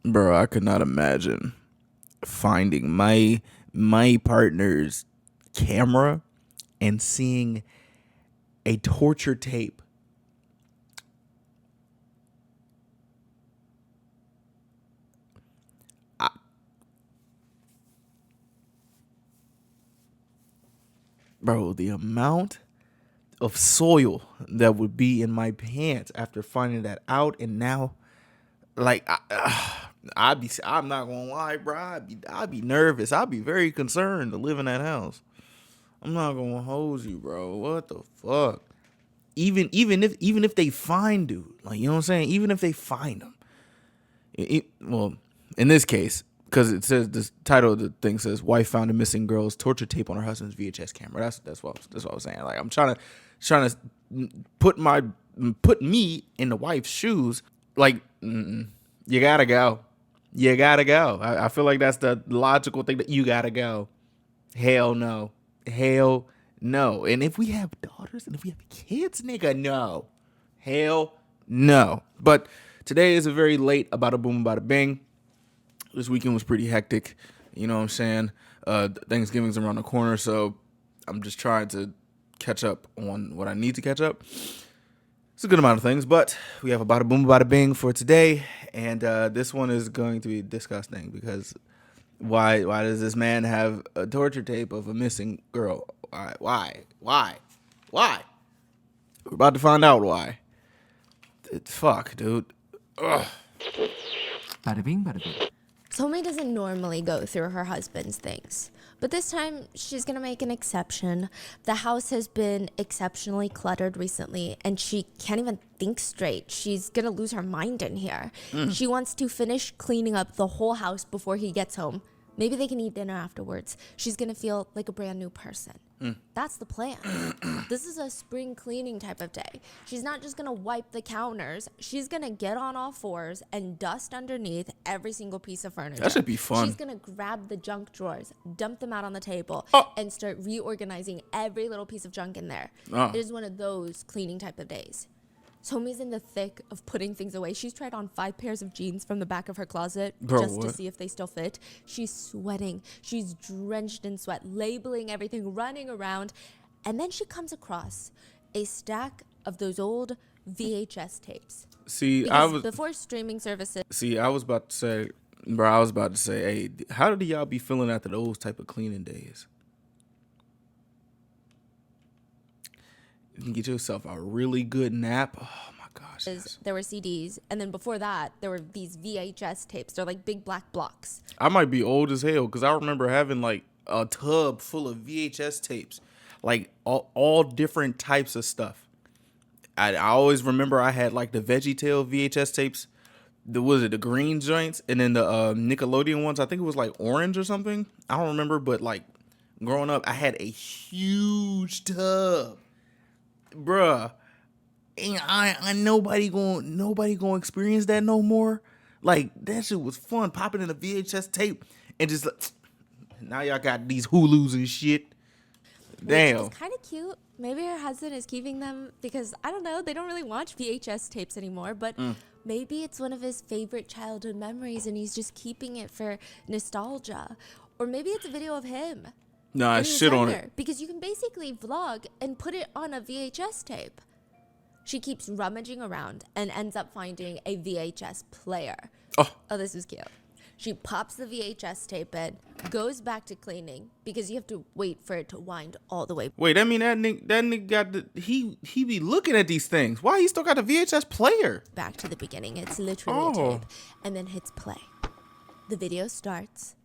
Bro, I could not imagine finding my partner's camera and seeing a torture tape. I, bro, the amount of soil that would be in my pants after finding that out, and now, like, I'm not gonna lie, bro. I'd be nervous. I'd be very concerned to live in that house. I'm not gonna hold you, bro. What the fuck? Even if they find dude, like, you know what I'm saying. Even if they find him, well, in this case, because it says the title of the thing says wife found a missing girl's torture tape on her husband's VHS camera. That's what I was saying. Like, I'm trying to put me in the wife's shoes. Like, you gotta go. You gotta go. I feel like that's the logical thing, that you gotta go. Hell no. Hell no. And if we have daughters and if we have kids, nigga, no. Hell no. But today is a very late about a boom, about a bang. This weekend was pretty hectic. You know what I'm saying? Thanksgiving's around the corner, so I'm just trying to catch up on what I need to catch up. It's a good amount of things, but we have about a boom, about a bang for today, and this one is going to be disgusting because why does this man have a torture tape of a missing girl? Why? We're about to find out why. Fuck, dude. Ugh. Bada bing, bada bing. Somi doesn't normally go through her husband's things, but this time she's gonna make an exception. The house has been exceptionally cluttered recently, and she can't even think straight. She's gonna lose her mind in here. She wants to finish cleaning up the whole house before he gets home. Maybe they can eat dinner afterwards. She's gonna feel like a brand new person. That's the plan. This is a spring cleaning type of day. She's not just gonna wipe the counters. She's gonna get on all fours and dust underneath every single piece of furniture. That should be fun. She's gonna grab the junk drawers, dump them out on the table, Oh. and start reorganizing every little piece of junk in there. Oh. It is one of those cleaning type of days. Somi's in the thick of putting things away. She's tried on 5 pairs of jeans from the back of her closet just to see if they still fit. She's sweating. She's drenched in sweat, labeling everything, running around. And then she comes across a stack of those old VHS tapes. Before streaming services. I was about to say, bro, hey, how did y'all be feeling after those type of cleaning days? You can get yourself a really good nap. Oh my gosh. Yes. There were CDs, and then before that, there were these VHS tapes. They're like big black blocks. I might be old as hell because I remember having like a tub full of VHS tapes, like all different types of stuff. I always remember I had like the VeggieTale VHS tapes. The green joints, and then the Nickelodeon ones. I think it was like orange or something. I don't remember, but like growing up, I had a huge tub. Bruh, and nobody gonna experience that no more. Like, that shit was fun, popping in a VHS tape and just now y'all got these Hulus and shit. Damn. Which is kind of cute. Maybe her husband is keeping them because, I don't know, they don't really watch VHS tapes anymore, but maybe it's one of his favorite childhood memories and he's just keeping it for nostalgia. Or maybe it's a video of him. Nah, shit on it. Because you can basically vlog and put it on a VHS tape. She keeps rummaging around and ends up finding a VHS player. Oh, this is cute. She pops the VHS tape in, goes back to cleaning because you have to wait for it to wind all the way. Wait, I mean that nigga got he be looking at these things. Why he still got the VHS player? Back to the beginning. It's literally a tape. And then hits play. The video starts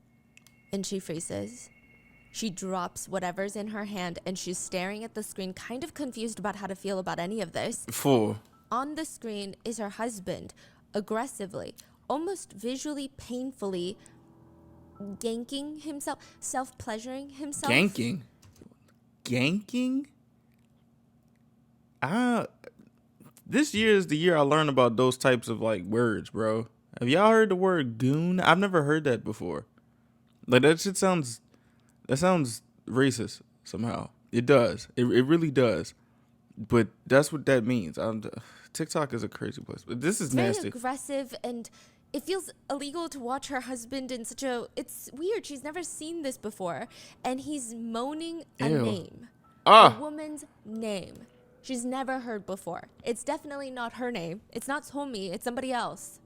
and she freezes. She drops whatever's in her hand and she's staring at the screen, kind of confused about how to feel about any of this. On the screen is her husband, aggressively, almost visually painfully ganking himself, self-pleasuring himself. Ganking? This year is the year I learned about those types of like words, bro. Have y'all heard the word goon? I've never heard that before. Like, that shit sounds racist somehow. It does. It really does. But that's what that means. TikTok is a crazy place. But this is nasty. Very aggressive, and it feels illegal to watch her husband in such a, it's weird. She's never seen this before. And he's moaning a Ew. name. Ah. A woman's name. She's never heard before. It's definitely not her name. It's not Somi. It's somebody else.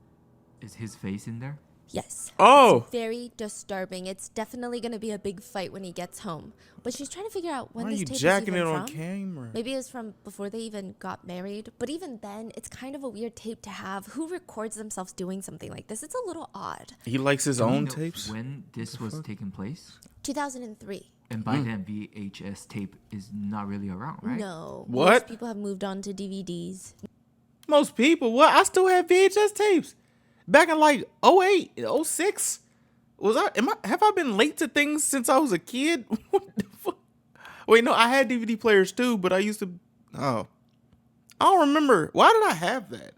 Is his face in there? Yes. Oh. It's very disturbing. It's definitely going to be a big fight when he gets home. But she's trying to figure out when Why are this you tape is jacking even it on from. camera? Maybe it's from before they even got married. But even then, it's kind of a weird tape to have. Who records themselves doing something like this? It's a little odd. He likes his Do we own know tapes. when this was taking place? 2003. And by then, VHS tape is not really around, right? No. What? Most people have moved on to DVDs. Most people. What? I still have VHS tapes. Back in like 08, 06. Have I been late to things since I was a kid? What the fuck? Wait, no, I had DVD players too, but I used to. Oh. I don't remember. Why did I have that?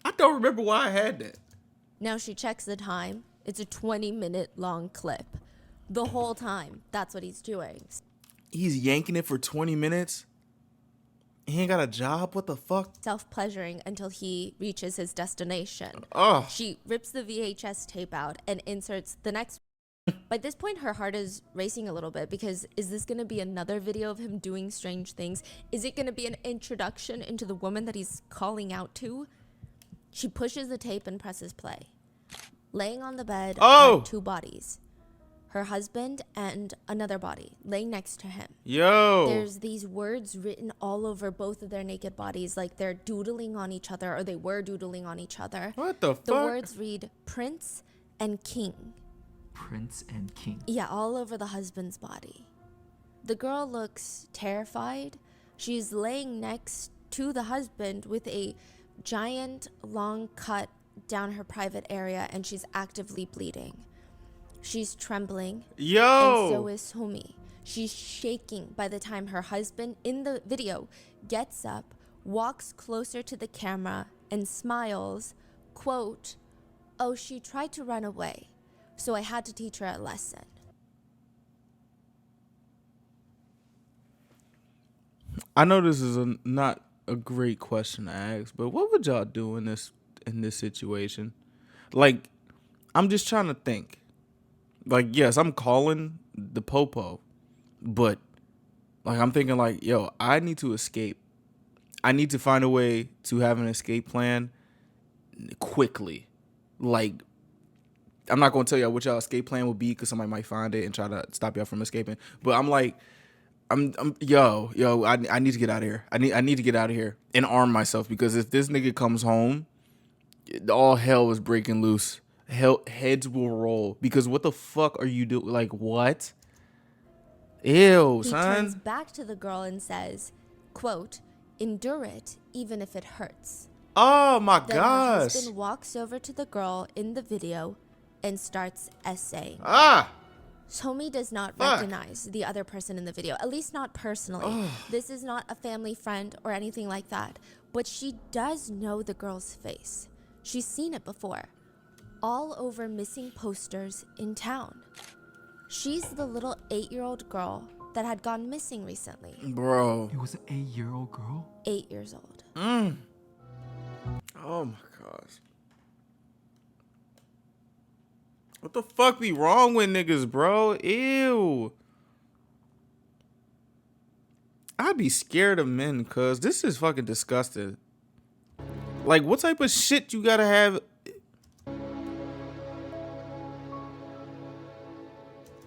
I don't remember why I had that. Now she checks the time. It's a 20-minute long clip. The whole time, that's what he's doing. He's yanking it for 20 minutes. He ain't got a job. What the fuck? Self-pleasuring until he reaches his destination. Oh. She rips the VHS tape out and inserts the next. By this point, her heart is racing a little bit because is this going to be another video of him doing strange things? Is it going to be an introduction into the woman that he's calling out to? She pushes the tape and presses play. Laying on the bed Oh. are two bodies. Her husband and another body laying next to him. Yo. There's these words written all over both of their naked bodies, like they're doodling on each other, or they were doodling on each other. What the fuck? The words read Prince and King. Prince and King. Yeah, all over the husband's body. The girl looks terrified. She's laying next to the husband with a giant long cut down her private area, and she's actively bleeding. She's trembling. Yo. And so is Somi. She's shaking by the time her husband in the video gets up, walks closer to the camera, and smiles, quote, "Oh, she tried to run away, so I had to teach her a lesson." I know this is not a great question to ask, but what would y'all do in this situation? Like, I'm just trying to think. Like, yes, I'm calling the popo, but like I'm thinking like, yo, I need to escape. I need to find a way to have an escape plan quickly. Like, I'm not gonna tell y'all what y'all escape plan will be because somebody might find it and try to stop y'all from escaping. But I'm like, yo, I need to get out of here. I need to get out of here and arm myself because if this nigga comes home, all hell is breaking loose. Heads will roll because what the fuck are you doing? Like, what? Ew, He son. turns back to the girl and says, quote, "Endure it even if it hurts." Oh my Then her gosh. husband walks over to the girl in the video and starts essaying. Ah. Somi does not Fuck. recognize the other person in the video, at least not personally. This is not a family friend or anything like that, but she does know the girl's face. She's seen it before, all over missing posters in town. She's the little 8-year-old girl that had gone missing recently. Bro. It was an 8-year-old girl? 8 years old. Oh my gosh. What the fuck be wrong with niggas, bro? Ew. I'd be scared of men, cuz this is fucking disgusting. Like, what type of shit you gotta have?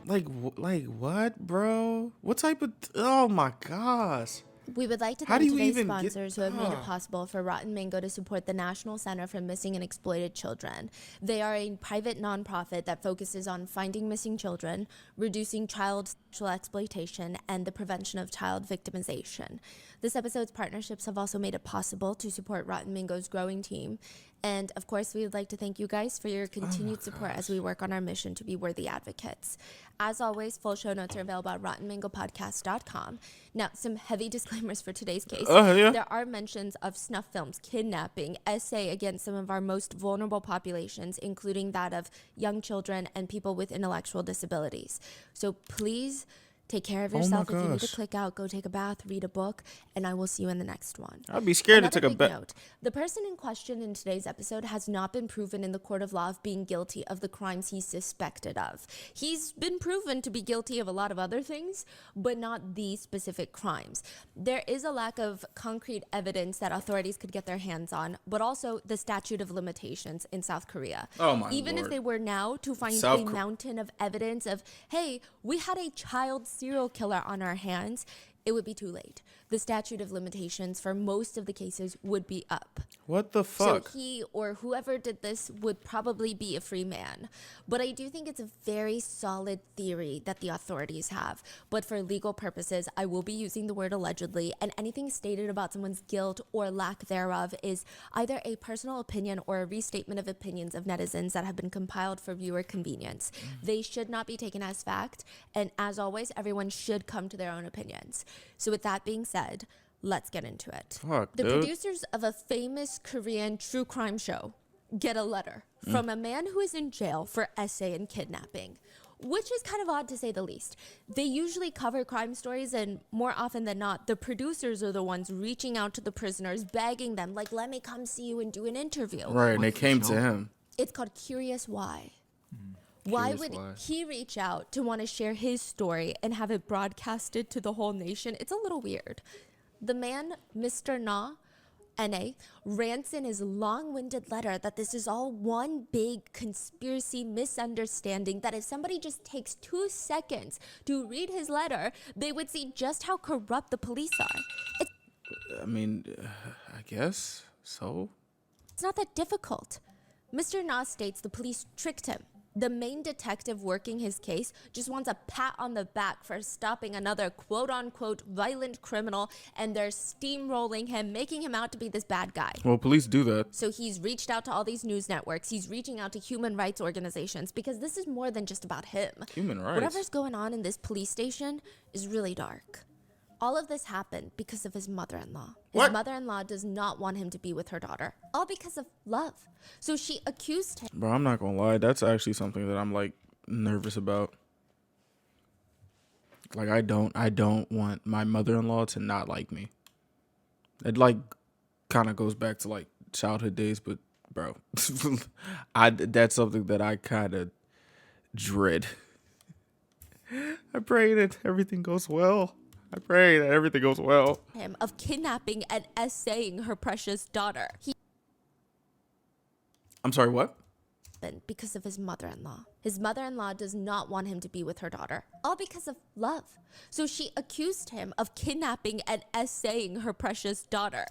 Like what, bro? What type of... Oh my gosh. We would like to How do thank you today's even get- sponsors who have made it possible for Rotten Mango to support the National Center for Missing and Exploited Children. They are a private nonprofit that focuses on finding missing children, reducing child sexual exploitation, and the prevention of child victimization. This episode's partnerships have also made it possible to support Rotten Mango's growing team. And of course, we would like to thank you guys for your continued support as we work on our mission to be worthy advocates. As always, full show notes are available at rottenmangopodcast.com. Now, some heavy disclaimers for today's case. Yeah. There are mentions of snuff films, kidnapping, essay against some of our most vulnerable populations, including that of young children and people with intellectual disabilities. So please Take care of Oh my yourself. If you need to gosh. click out, go take a bath, read a book, and I will see you in the next one. I'd be scared to Another take a big bath. note, the person in question in today's episode has not been proven in the court of law of being guilty of the crimes he's suspected of. He's been proven to be guilty of a lot of other things, but not these specific crimes. There is a lack of concrete evidence that authorities could get their hands on, but also the statute of limitations in South Korea. Oh my Even if Lord. they were now to find South a Ko- mountain of evidence of, hey, we had a child serial killer on our hands, it would be too late. The statute of limitations for most of the cases would be up. What the fuck? So he or whoever did this would probably be a free man. But I do think it's a very solid theory that the authorities have. But for legal purposes, I will be using the word allegedly, and anything stated about someone's guilt or lack thereof is either a personal opinion or a restatement of opinions of netizens that have been compiled for viewer convenience. They should not be taken as fact, and as always, everyone should come to their own opinions. So with that being said, let's get into it. Fuck, The dude. producers of a famous Korean true crime show get a letter from a man who is in jail for essay and kidnapping, which is kind of odd to say the least. They usually cover crime stories, and more often than not, the producers are the ones reaching out to the prisoners, begging them, like, let me come see you and do an interview. Right, and they What's the came show? to him. It's called Curious Why. Why Curious would Why. he reach out to want to share his story and have it broadcasted to the whole nation? It's a little weird. The man, Mr. Na, N.A., rants in his long-winded letter that this is all one big conspiracy misunderstanding, that if somebody just takes 2 seconds to read his letter, they would see just how corrupt the police are. I mean, I guess so. It's not that difficult. Mr. Na states the police tricked him. The main detective working his case just wants a pat on the back for stopping another quote-unquote violent criminal, and they're steamrolling him, making him out to be this bad guy. Well, police do that. So he's reached out to all these news networks. He's reaching out to human rights organizations because this is more than just about him. Human rights. Whatever's going on in this police station is really dark. All of this happened because of his mother-in-law. His What? mother-in-law does not want him to be with her daughter. All because of love. So she accused him. Bro, I'm not gonna lie. That's actually something that I'm like nervous about. Like I don't want my mother-in-law to not like me. It like kind of goes back to like childhood days, but bro, that's something that I kind of dread. I pray that everything goes well. I pray that everything goes well. Him of kidnapping and essaying her precious daughter. He I'm sorry, what? happened because of his mother-in-law. His mother-in-law does not want him to be with her daughter. All because of love. So she accused him of kidnapping and essaying her precious daughter.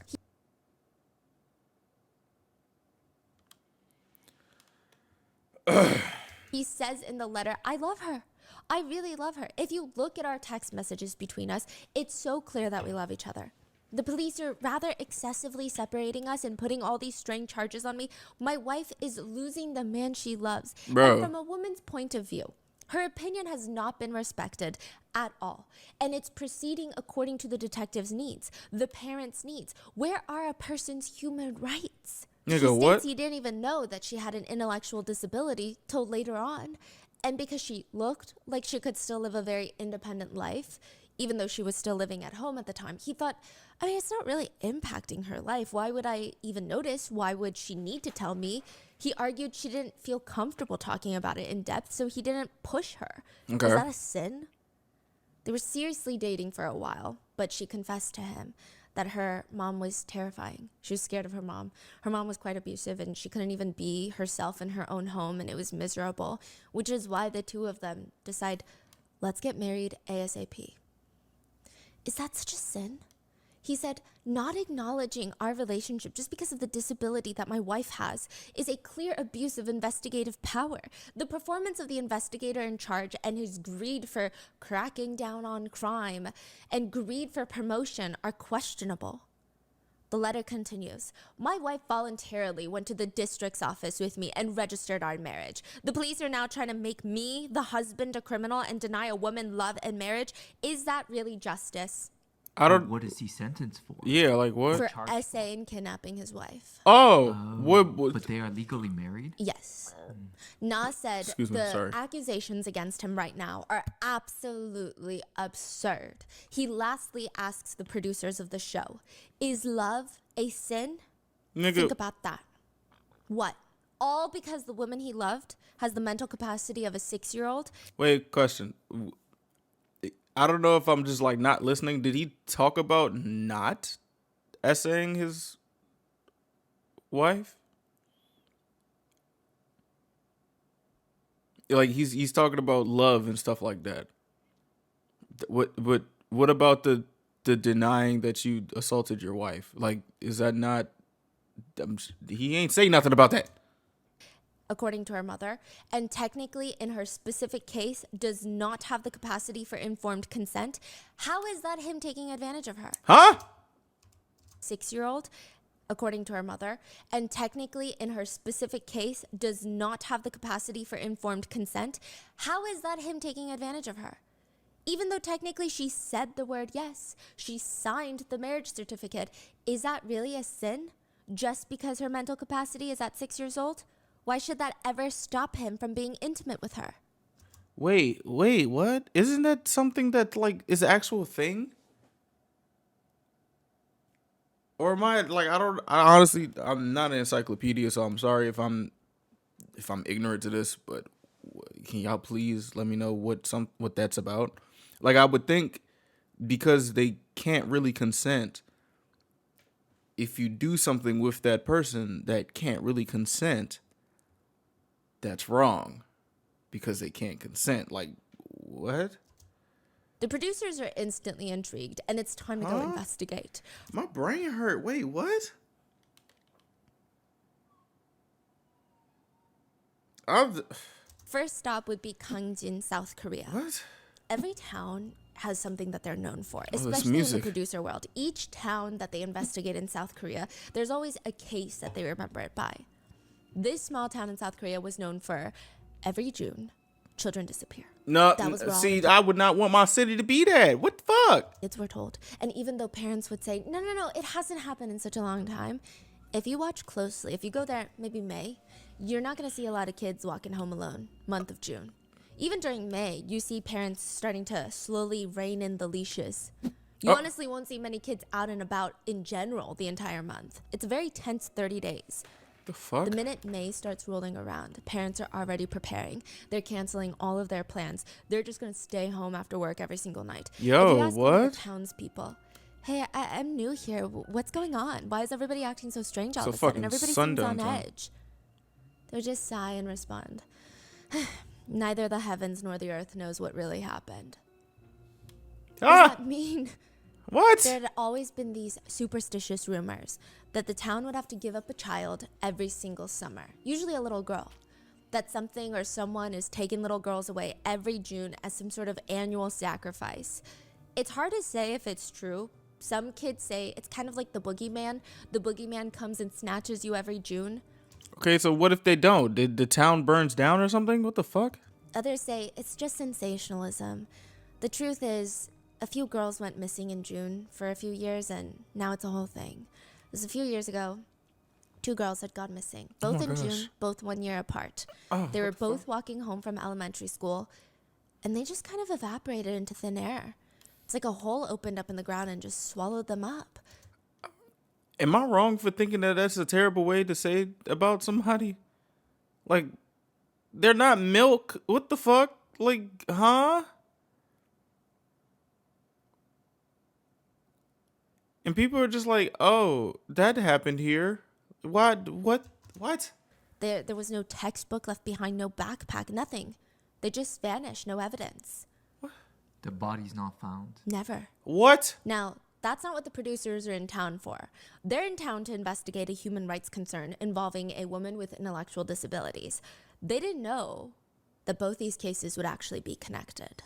He says in the letter, I love her. I really love her. If you look at our text messages between us, it's so clear that we love each other. The police are rather excessively separating us and putting all these strange charges on me. My wife is losing the man she loves. Bro. And from a woman's point of view, her opinion has not been respected at all. And it's proceeding according to the detective's needs, the parents' needs. Where are a person's human rights? Nigga, He states what? he didn't even know that she had an intellectual disability till later on. And because she looked like she could still live a very independent life, even though she was still living at home at the time, he thought, I mean, it's not really impacting her life. Why would I even notice? Why would she need to tell me? He argued she didn't feel comfortable talking about it in depth, so he didn't push her. Okay. Is that a sin? They were seriously dating for a while, but she confessed to him that her mom was terrifying. She was scared of her mom. Her mom was quite abusive, and she couldn't even be herself in her own home, and it was miserable, which is why the two of them decide, let's get married ASAP. Is that such a sin? He said, not acknowledging our relationship just because of the disability that my wife has is a clear abuse of investigative power. The performance of the investigator in charge and his greed for cracking down on crime and greed for promotion are questionable. The letter continues. My wife voluntarily went to the district's office with me and registered our marriage. The police are now trying to make me, the husband, a criminal and deny a woman love and marriage. Is that really justice? I don't. What is he sentenced for? Yeah, like what? For charged essaying kidnapping his wife. Oh, what? But they are legally married? Yes. Nas said Excuse me, the sorry. accusations against him right now are absolutely absurd. He lastly asks the producers of the show, is love a sin? Nigga, Think about that. What? All because the woman he loved has the mental capacity of a 6-year-old? wait, question. I don't know if I'm just like not listening. Did he talk about not essaying his wife? Like he's talking about love and stuff like that. What about the denying that you assaulted your wife? Like, is that not? He ain't say nothing about that. According to her mother, and technically in her specific case does not have the capacity for informed consent. How is that him taking advantage of her? Huh? 6-year-old, according to her mother, and technically in her specific case does not have the capacity for informed consent. How is that him taking advantage of her? Even though technically she said the word yes, she signed the marriage certificate, is that really a sin? Just because her mental capacity is at 6 years old? Why should that ever stop him from being intimate with her? Wait, what? Isn't that something that like is an actual thing? Or am I like I honestly I'm not an encyclopedia, so I'm sorry if I'm ignorant to this, but can y'all please let me know what that's about? Like I would think because they can't really consent, if you do something with that person that can't really consent, that's wrong because they can't consent. Like, what? The producers are instantly intrigued, and it's time to go investigate. My brain hurt. Wait, what? First stop would be Gangjin, South Korea. What? Every town has something that they're known for, it's especially in the music. producer world. Each town that they investigate in South Korea, there's always a case that they remember it by. This small town in South Korea was known for every June, children disappear. No, That was wrong. see, I would not want my city to be that. What the fuck? Kids were told. And even though parents would say, no, it hasn't happened in such a long time. If you watch closely, if you go there maybe May, you're not going to see a lot of kids walking home alone, month of June. Even during May, you see parents starting to slowly rein in the leashes. You honestly won't see many kids out and about in general the entire month. It's a very tense 30 days. The fuck? The minute May starts rolling around, parents are already preparing. They're canceling all of their plans. They're just going to stay home after work every single night. Yo, if you ask what? The townspeople, hey, I'm new here. What's going on? Why is everybody acting so strange all So of a sudden? fucking Everybody seems sundown on time. edge. They'll just sigh and respond. Neither the heavens nor the earth knows what really happened. What does that mean? What? There had always been these superstitious rumors that the town would have to give up a child every single summer, usually a little girl. That something or someone is taking little girls away every June as some sort of annual sacrifice. It's hard to say if it's true. Some kids say it's kind of like the boogeyman. The boogeyman comes and snatches you every June. Okay, so what if they don't? Did the town burns down or something? What the fuck? Others say it's just sensationalism. The truth is, a few girls went missing in June for a few years, and now it's a whole thing. It was a few years ago. 2 girls had gone missing, both in June, both 1 year apart. They were both walking home from elementary school, and they just kind of evaporated into thin air. It's like a hole opened up in the ground and just swallowed them up. Am I wrong for thinking that that's a terrible way to say about somebody? Like, they're not milk. What the fuck? Like, huh? And people are just like, oh, that happened here. What? There was no textbook left behind, no backpack, nothing. They just vanished, no evidence. The body's not found. Never. What? Now, that's not what the producers are in town for. They're in town to investigate a human rights concern involving a woman with intellectual disabilities. They didn't know that both these cases would actually be connected.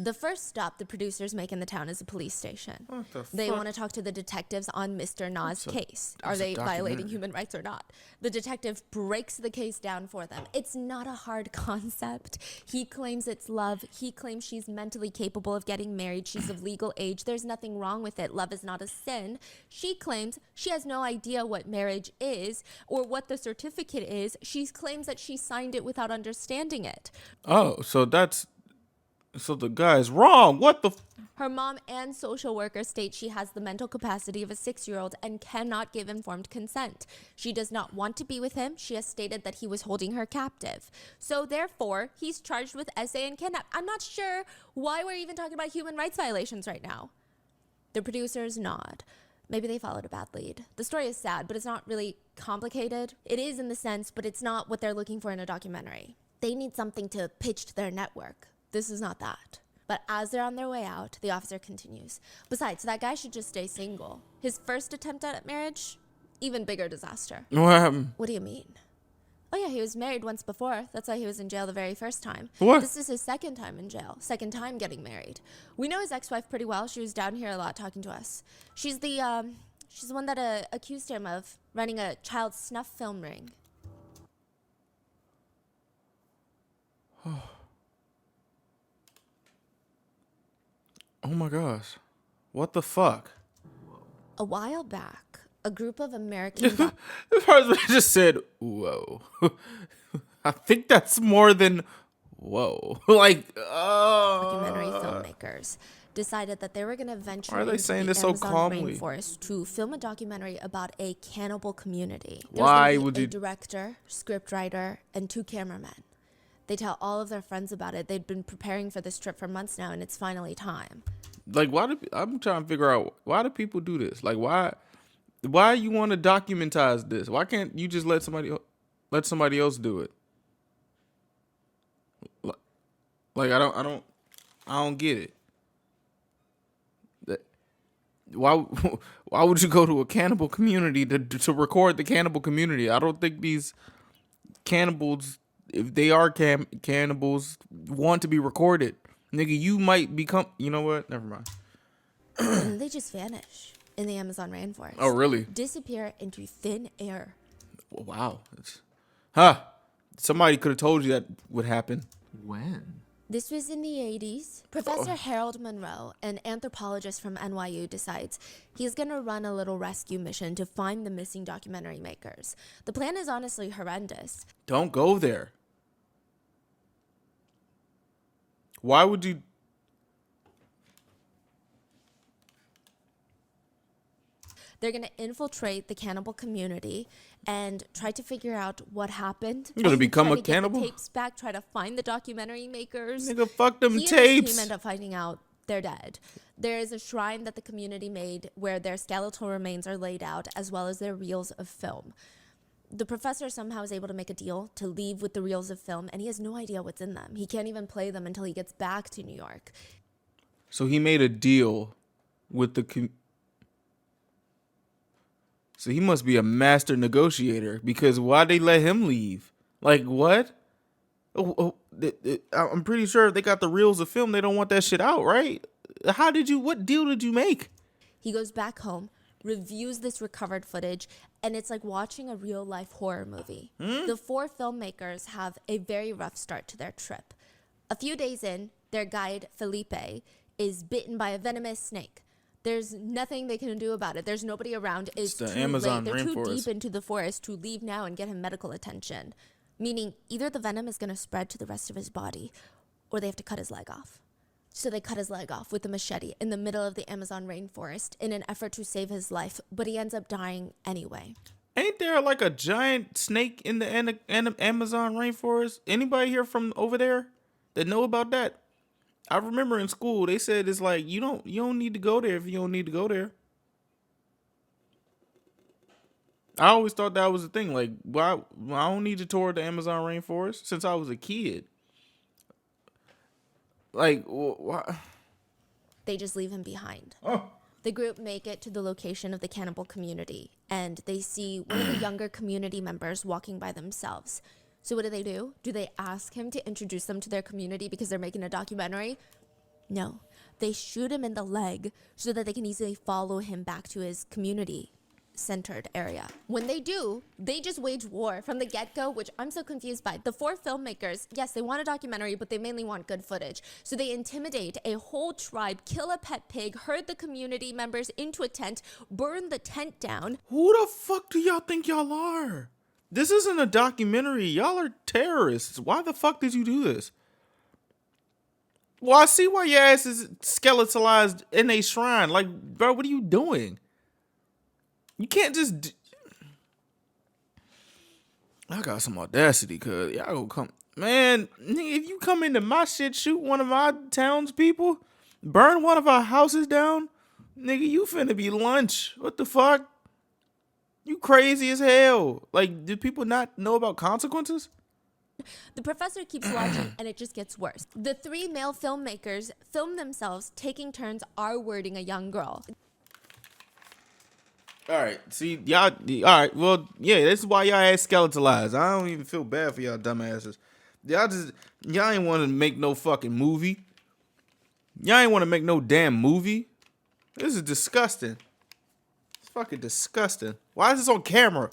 The first stop the producers make in the town is a police station. What the They fuck? want to talk to the detectives on Mr. Na's case. Are that's a they violating documentary. human rights or not? The detective breaks the case down for them. It's not a hard concept. He claims it's love. He claims she's mentally capable of getting married. She's of legal age. There's nothing wrong with it. Love is not a sin. She claims she has no idea what marriage is or what the certificate is. She claims that she signed it without understanding it. Oh, so the guy's wrong. What the? Her mom and social worker state she has the mental capacity of a 6-year-old and cannot give informed consent. She does not want to be with him. She has stated that he was holding her captive. So therefore, he's charged with SA and kidnap. I'm not sure why we're even talking about human rights violations right now. The producers nod. Maybe they followed a bad lead. The story is sad, but it's not really complicated. It is in the sense, but it's not what they're looking for in a documentary. They need something to pitch to their network. This is not that. But as they're on their way out, the officer continues. Besides, that guy should just stay single. His first attempt at marriage, even bigger disaster. What happened? What do you mean? Oh yeah, he was married once before. That's why he was in jail the very first time. What? This is his second time in jail. Second time getting married. We know his ex-wife pretty well. She was down here a lot talking to us. She's the one that accused him of running a child snuff film ring. Oh my gosh. What the fuck? A while back, a group of American This person just said, whoa. I think that's more than whoa. Like, documentary filmmakers decided that they were going to venture Why are they into saying the this so Amazon calmly? rainforest to film a documentary about a cannibal community. Why There's would gonna be you- a director, scriptwriter, and 2 cameramen. They tell all of their friends about it. They'd been preparing for this trip for months now, and it's finally time. like, I'm trying to figure out, why do people do this? Like, why you want to documentize this? Why can't you just let somebody else do it? Like, I don't get it. Why why would you go to a cannibal community to record the cannibal community? I don't think these cannibals, if they are cannibals, want to be recorded. Nigga, you might become, you know what? Never mind. And they just vanish in the Amazon rainforest. Oh, really? Disappear into thin air. Wow. Somebody could have told you that would happen. When? This was in the 80s. Professor Harold Monroe, an anthropologist from NYU, decides he's going to run a little rescue mission to find the missing documentary makers. The plan is honestly horrendous. Don't go there. Why would you? They're going to infiltrate the cannibal community and try to figure out what happened. You're gonna and become try a to get cannibal? the tapes back, try to find the documentary makers. Nigga, fuck them He and his tapes. team end up finding out they're dead. There is a shrine that the community made where their skeletal remains are laid out, as well as their reels of film. The professor somehow is able to make a deal to leave with the reels of film, and he has no idea what's in them. He can't even play them until he gets back to New York. So he made a deal with the. So he must be a master negotiator, because why they let him leave? Like, what? I'm pretty sure if they got the reels of film, they don't want that shit out, right? What deal did you make? He goes back home, reviews this recovered footage, and it's like watching a real-life horror movie. The 4 filmmakers have a very rough start to their trip. A few days in, their guide, Felipe, is bitten by a venomous snake. There's nothing they can do about it. There's nobody around. It's the too Amazon late. They're too rainforest. deep into the forest to leave now and get him medical attention. Meaning either the venom is going to spread to the rest of his body or they have to cut his leg off. So they cut his leg off with a machete in the middle of the Amazon rainforest in an effort to save his life, but he ends up dying anyway. Ain't there like a giant snake in the Amazon rainforest? Anybody here from over there that know about that? I remember in school they said it's like you don't need to go there if you don't need to go there. I always thought that was the thing. Like, why I don't need to tour the Amazon rainforest since I was a kid. Like, why? They just leave him behind. Oh. The group make it to the location of the cannibal community, and they see one of the younger community members walking by themselves. So what do? Do they ask him to introduce them to their community because they're making a documentary? No, they shoot him in the leg so that they can easily follow him back to his community centered area. When they do, they just wage war from the get-go, which I'm so confused by. The 4 filmmakers, yes, they want a documentary, but they mainly want good footage. So they intimidate a whole tribe, kill a pet pig, herd the community members into a tent, burn the tent down. Who the fuck do y'all think y'all are? This isn't a documentary. Y'all are terrorists. Why the fuck did you do this? Well, I see why your ass is skeletalized in a shrine. Like, bro, what are you doing? You can't just... I got some audacity, cuz y'all gonna come... Man, nigga, if you come into my shit, shoot one of our townspeople, burn one of our houses down, nigga, you finna be lunch. What the fuck? You crazy as hell. Like, do people not know about consequences? The professor keeps watching, and it just gets worse. The 3 male filmmakers film themselves taking turns R-wording a young girl. All right, see, y'all, all right, well, yeah, this is why y'all ass skeletalized. I don't even feel bad for y'all dumbasses. Y'all ain't want to make no fucking movie. Y'all ain't want to make no damn movie. This is disgusting. It's fucking disgusting. Why is this on camera?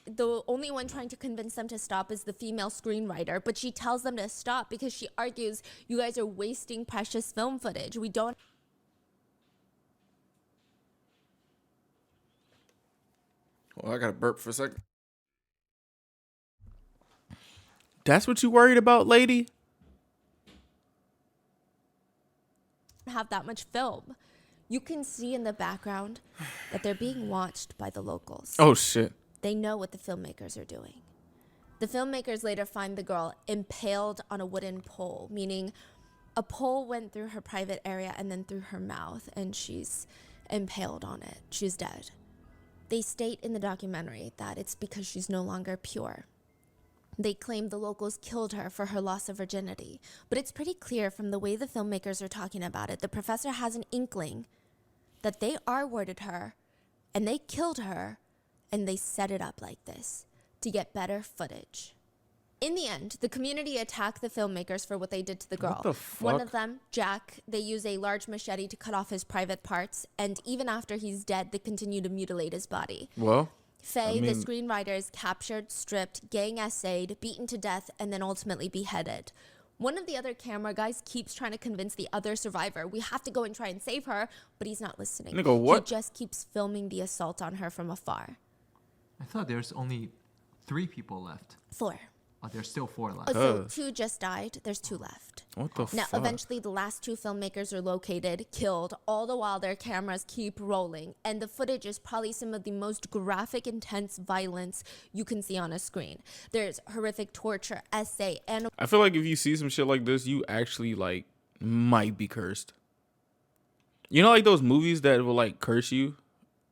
The only one trying to convince them to stop is the female screenwriter, but she tells them to stop because she argues, you guys are wasting precious film footage. We don't... Well, I gotta burp for a second. That's what you worried about, lady? have that much film. You can see in the background that they're being watched by the locals. Oh, shit. They know what the filmmakers are doing. The filmmakers later find the girl impaled on a wooden pole, meaning a pole went through her private area and then through her mouth, and she's impaled on it. She's dead. They state in the documentary that it's because she's no longer pure. They claim the locals killed her for her loss of virginity, but it's pretty clear from the way the filmmakers are talking about it, the professor has an inkling that they R-worded her, and they killed her, and they set it up like this to get better footage. In the end, the community attacked the filmmakers for what they did to the girl. What the fuck? One of them, Jack, they use a large machete to cut off his private parts, and even after he's dead, they continue to mutilate his body. Well, Faye, I the mean- screenwriter, is captured, stripped, gang essayed, beaten to death, and then ultimately beheaded. One of the other camera guys keeps trying to convince the other survivor, we have to go and try and save her, but he's not listening. Nigga, what? He just keeps filming the assault on her from afar. I thought there's only 3 people left. 4. Oh, there's still 4 left. So 2 just died. There's 2 left. What the Now, fuck? eventually, the last 2 filmmakers are located, killed, all the while their cameras keep rolling. And the footage is probably some of the most graphic, intense violence you can see on a screen. There's horrific torture, essay, and I feel like if you see some shit like this, you actually, like, might be cursed. You know, like those movies that will, like, curse you?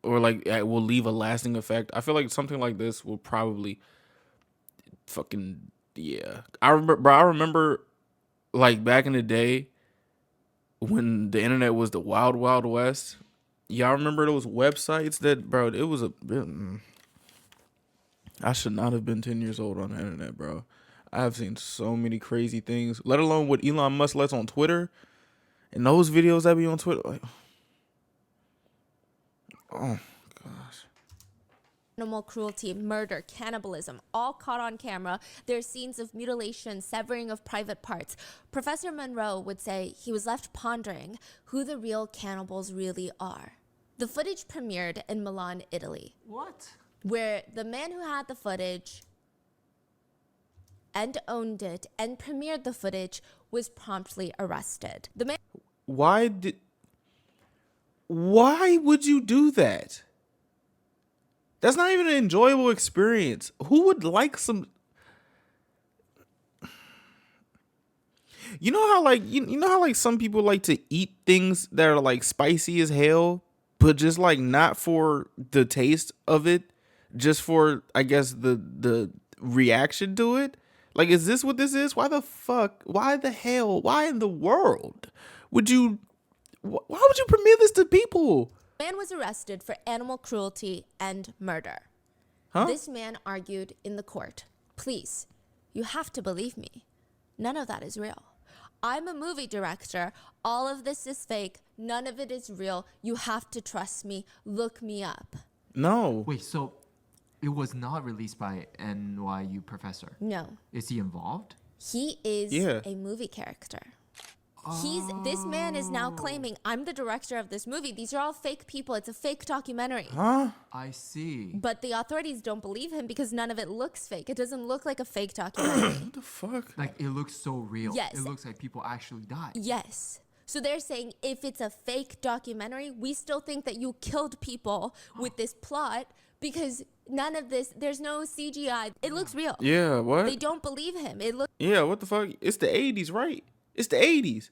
Or, like, will leave a lasting effect? I feel like something like this will probably fucking, yeah. I remember, like, back in the day when the internet was the wild, wild west. Y'all remember those websites that, bro, it was I should not have been 10 years old on the internet, bro. I have seen so many crazy things, let alone what Elon Musk lets on Twitter. And those videos that be on Twitter, like, oh, gosh. animal cruelty, murder, cannibalism, all caught on camera. There's scenes of mutilation, severing of private parts. Professor Monroe would say he was left pondering who the real cannibals really are. The footage premiered in Milan, Italy, What? where the man who had the footage and owned it and premiered the footage was promptly arrested. The man Why would you do that? That's not even an enjoyable experience. Who would like some? You know how like you know how like some people like to eat things that are like spicy as hell, but just like not for the taste of it, just for I guess the reaction to it. Like, is this what this is? Why the fuck? Why the hell? Why in the world would you? Why would you premiere this to people? man was arrested for animal cruelty and murder. Huh? This man argued in the court, please, you have to believe me. None of that is real. I'm a movie director. All of this is fake. None of it is real. You have to trust me. Look me up. No. Wait, so it was not released by NYU professor. No. Is he involved? He is Yeah. a movie character. This man is now claiming, I'm the director of this movie. These are all fake people. It's a fake documentary. Huh? I see. But the authorities don't believe him because none of it looks fake. It doesn't look like a fake documentary. What the fuck? Like, it looks so real. Yes. It looks like people actually died. Yes. So they're saying if it's a fake documentary, we still think that you killed people with this plot because none of this, there's no CGI. It looks real. Yeah, what? They don't believe him. It looks Yeah, what the fuck? It's the 80s, right? It's the 80s.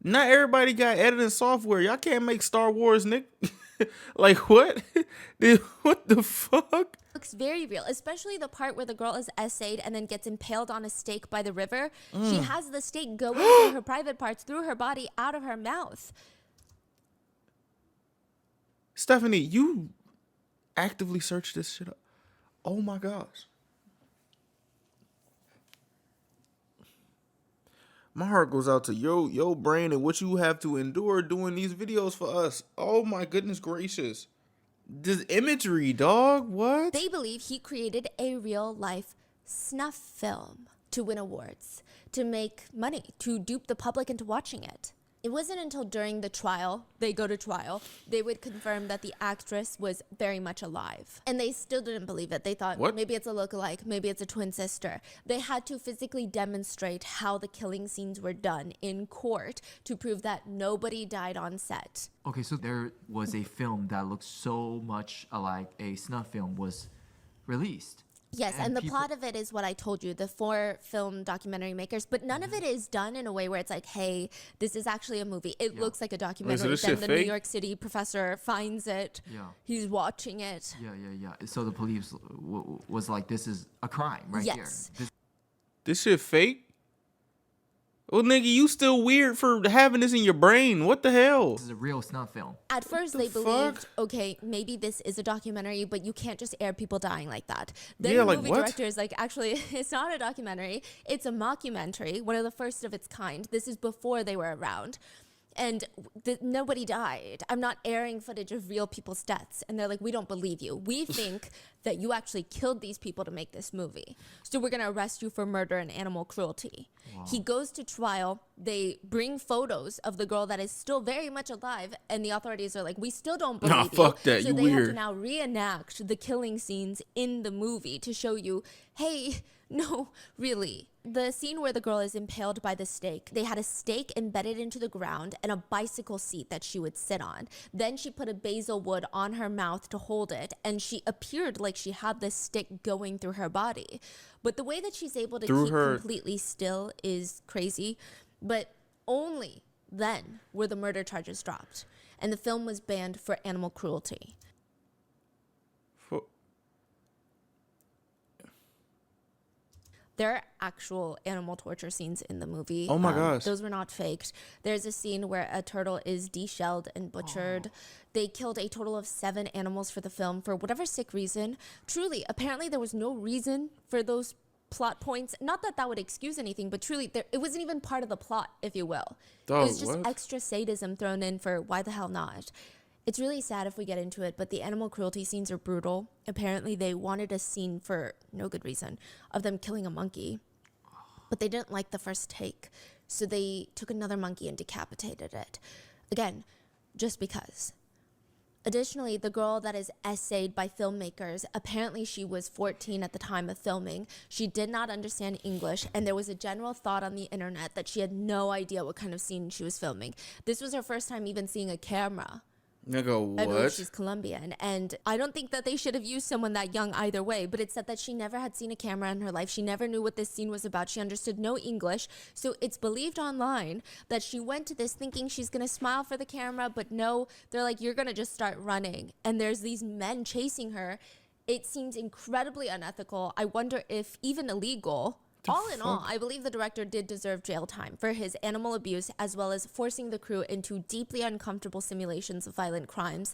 Not everybody got editing software. Y'all can't make Star Wars, Nick. Like, what? Dude, what the fuck? very real, especially the part where the girl is essayed and then gets impaled on a stake by the river. She has the stake going through her private parts, through her body, out of her mouth. Stephanie, you actively searched this shit up. Oh my gosh. My heart goes out to your brain and what you have to endure doing these videos for us. Oh my goodness gracious. This imagery, dog. What? They believe he created a real life snuff film to win awards, to make money, to dupe the public into watching it. It wasn't until during the trial, they would confirm that the actress was very much alive. And they still didn't believe it. They thought, What? maybe it's a lookalike, maybe it's a twin sister. They had to physically demonstrate how the killing scenes were done in court to prove that nobody died on set. Okay, so there was a film that looked so much like a snuff film was released. Yes, and the people- plot of it is what I told you, the 4 film documentary makers, but none of it is done in a way where it's like, hey, this is actually a movie. It looks like a documentary. this Then shit the fake? New York City professor finds it. Yeah. He's watching it. Yeah. So the police was like, this is a crime right Yes. here. This shit fake? Well, nigga, you still weird for having this in your brain. What the hell? This is a real snuff film. At first, the they believed, fuck? okay, maybe this is a documentary, but you can't just air people dying like that. Then Yeah, the like movie what? director is like, actually, it's not a documentary. It's a mockumentary, one of the first of its kind. This is before they were around. And nobody died. I'm not airing footage of real people's deaths. And they're like, we don't believe you. We think that you actually killed these people to make this movie. So we're going to arrest you for murder and animal cruelty. Wow. He goes to trial. They bring photos of the girl that is still very much alive. And the authorities are like, we still don't believe you. Fuck that. So You they have to weird. now reenact the killing scenes in the movie to show you, hey, no, really. The scene where the girl is impaled by the stake, they had a stake embedded into the ground and a bicycle seat that she would sit on. Then she put a basil wood on her mouth to hold it, and she appeared like she had this stick going through her body. But the way that she's able to keep completely still is crazy. But only then were the murder charges dropped, and the film was banned for animal cruelty. There are actual animal torture scenes in the movie. Oh my gosh. Those were not faked. There's a scene where a turtle is deshelled and butchered. They killed a total of 7 animals for the film for whatever sick reason. Truly, apparently there was no reason for those plot points. Not that that would excuse anything, but truly, it wasn't even part of the plot, if you will. It was just what? extra sadism thrown in for why the hell not. It's really sad if we get into it, but the animal cruelty scenes are brutal. Apparently, they wanted a scene for no good reason of them killing a monkey, but they didn't like the first take, so they took another monkey and decapitated it. Again, just because. Additionally, the girl that is essayed by filmmakers, apparently she was 14 at the time of filming. She did not understand English, and there was a general thought on the internet that she had no idea what kind of scene she was filming. This was her first time even seeing a camera. Nigga, I believe what? she's Colombian, and I don't think that they should have used someone that young either way, but it said that she never had seen a camera in her life. She never knew what this scene was about. She understood no English, so it's believed online that she went to this thinking she's going to smile for the camera, but no, they're like, you're going to just start running, and there's these men chasing her. It seems incredibly unethical. I wonder if even illegal. All in all, I believe the director did deserve jail time for his animal abuse as well as forcing the crew into deeply uncomfortable simulations of violent crimes.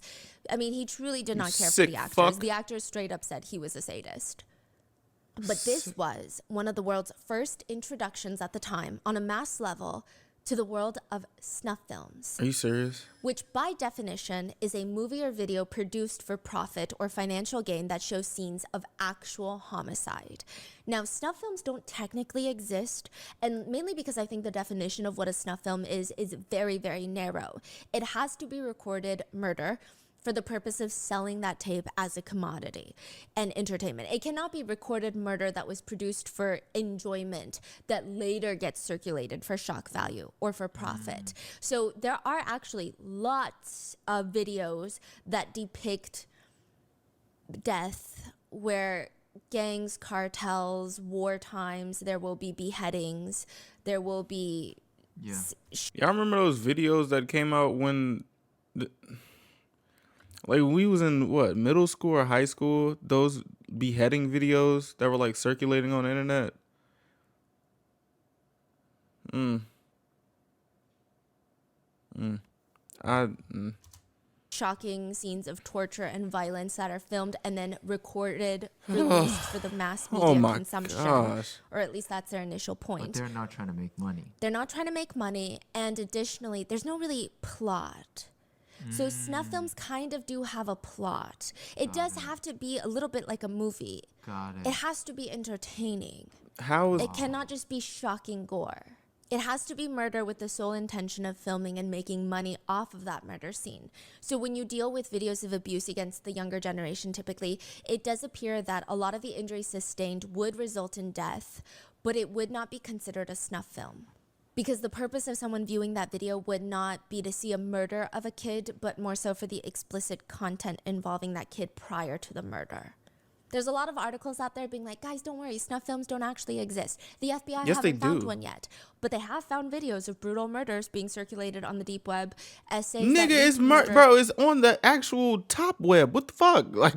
I mean, he truly did not care for sick the actors. fuck. The actors straight up said he was a sadist. But this was one of the world's first introductions at the time on a mass level to the world of snuff films. Are you serious? Which by definition is a movie or video produced for profit or financial gain that shows scenes of actual homicide. Now, snuff films don't technically exist, and mainly because I think the definition of what a snuff film is very, very narrow. It has to be recorded murder for the purpose of selling that tape as a commodity and entertainment. It cannot be recorded murder that was produced for enjoyment that later gets circulated for shock value or for profit. So there are actually lots of videos that depict death where gangs, cartels, war times, there will be beheadings, there will be... Yeah. Y'all remember those videos that came out when... Like we was in what, middle school or high school, those beheading videos that were like circulating on the internet. Shocking scenes of torture and violence that are filmed and then recorded, released for the mass media Oh my consumption. gosh. Or at least that's their initial point. But they're not trying to make money. They're not trying to make money, and additionally, there's no really plot. So snuff films kind of do have a plot. It does have to be a little bit like a movie. Got it. It has to be entertaining. How is It cannot just be shocking gore. It has to be murder with the sole intention of filming and making money off of that murder scene. So when you deal with videos of abuse against the younger generation, typically, it does appear that a lot of the injuries sustained would result in death, but it would not be considered a snuff film. Because the purpose of someone viewing that video would not be to see a murder of a kid, but more so for the explicit content involving that kid prior to the murder. There's a lot of articles out there being like, guys, don't worry, snuff films don't actually exist. The FBI Yes, they haven't found do. one yet. But they have found videos of brutal murders being circulated on the deep web. Essays that nigga? It's murder bro. It's on the actual top web. What the fuck? Like,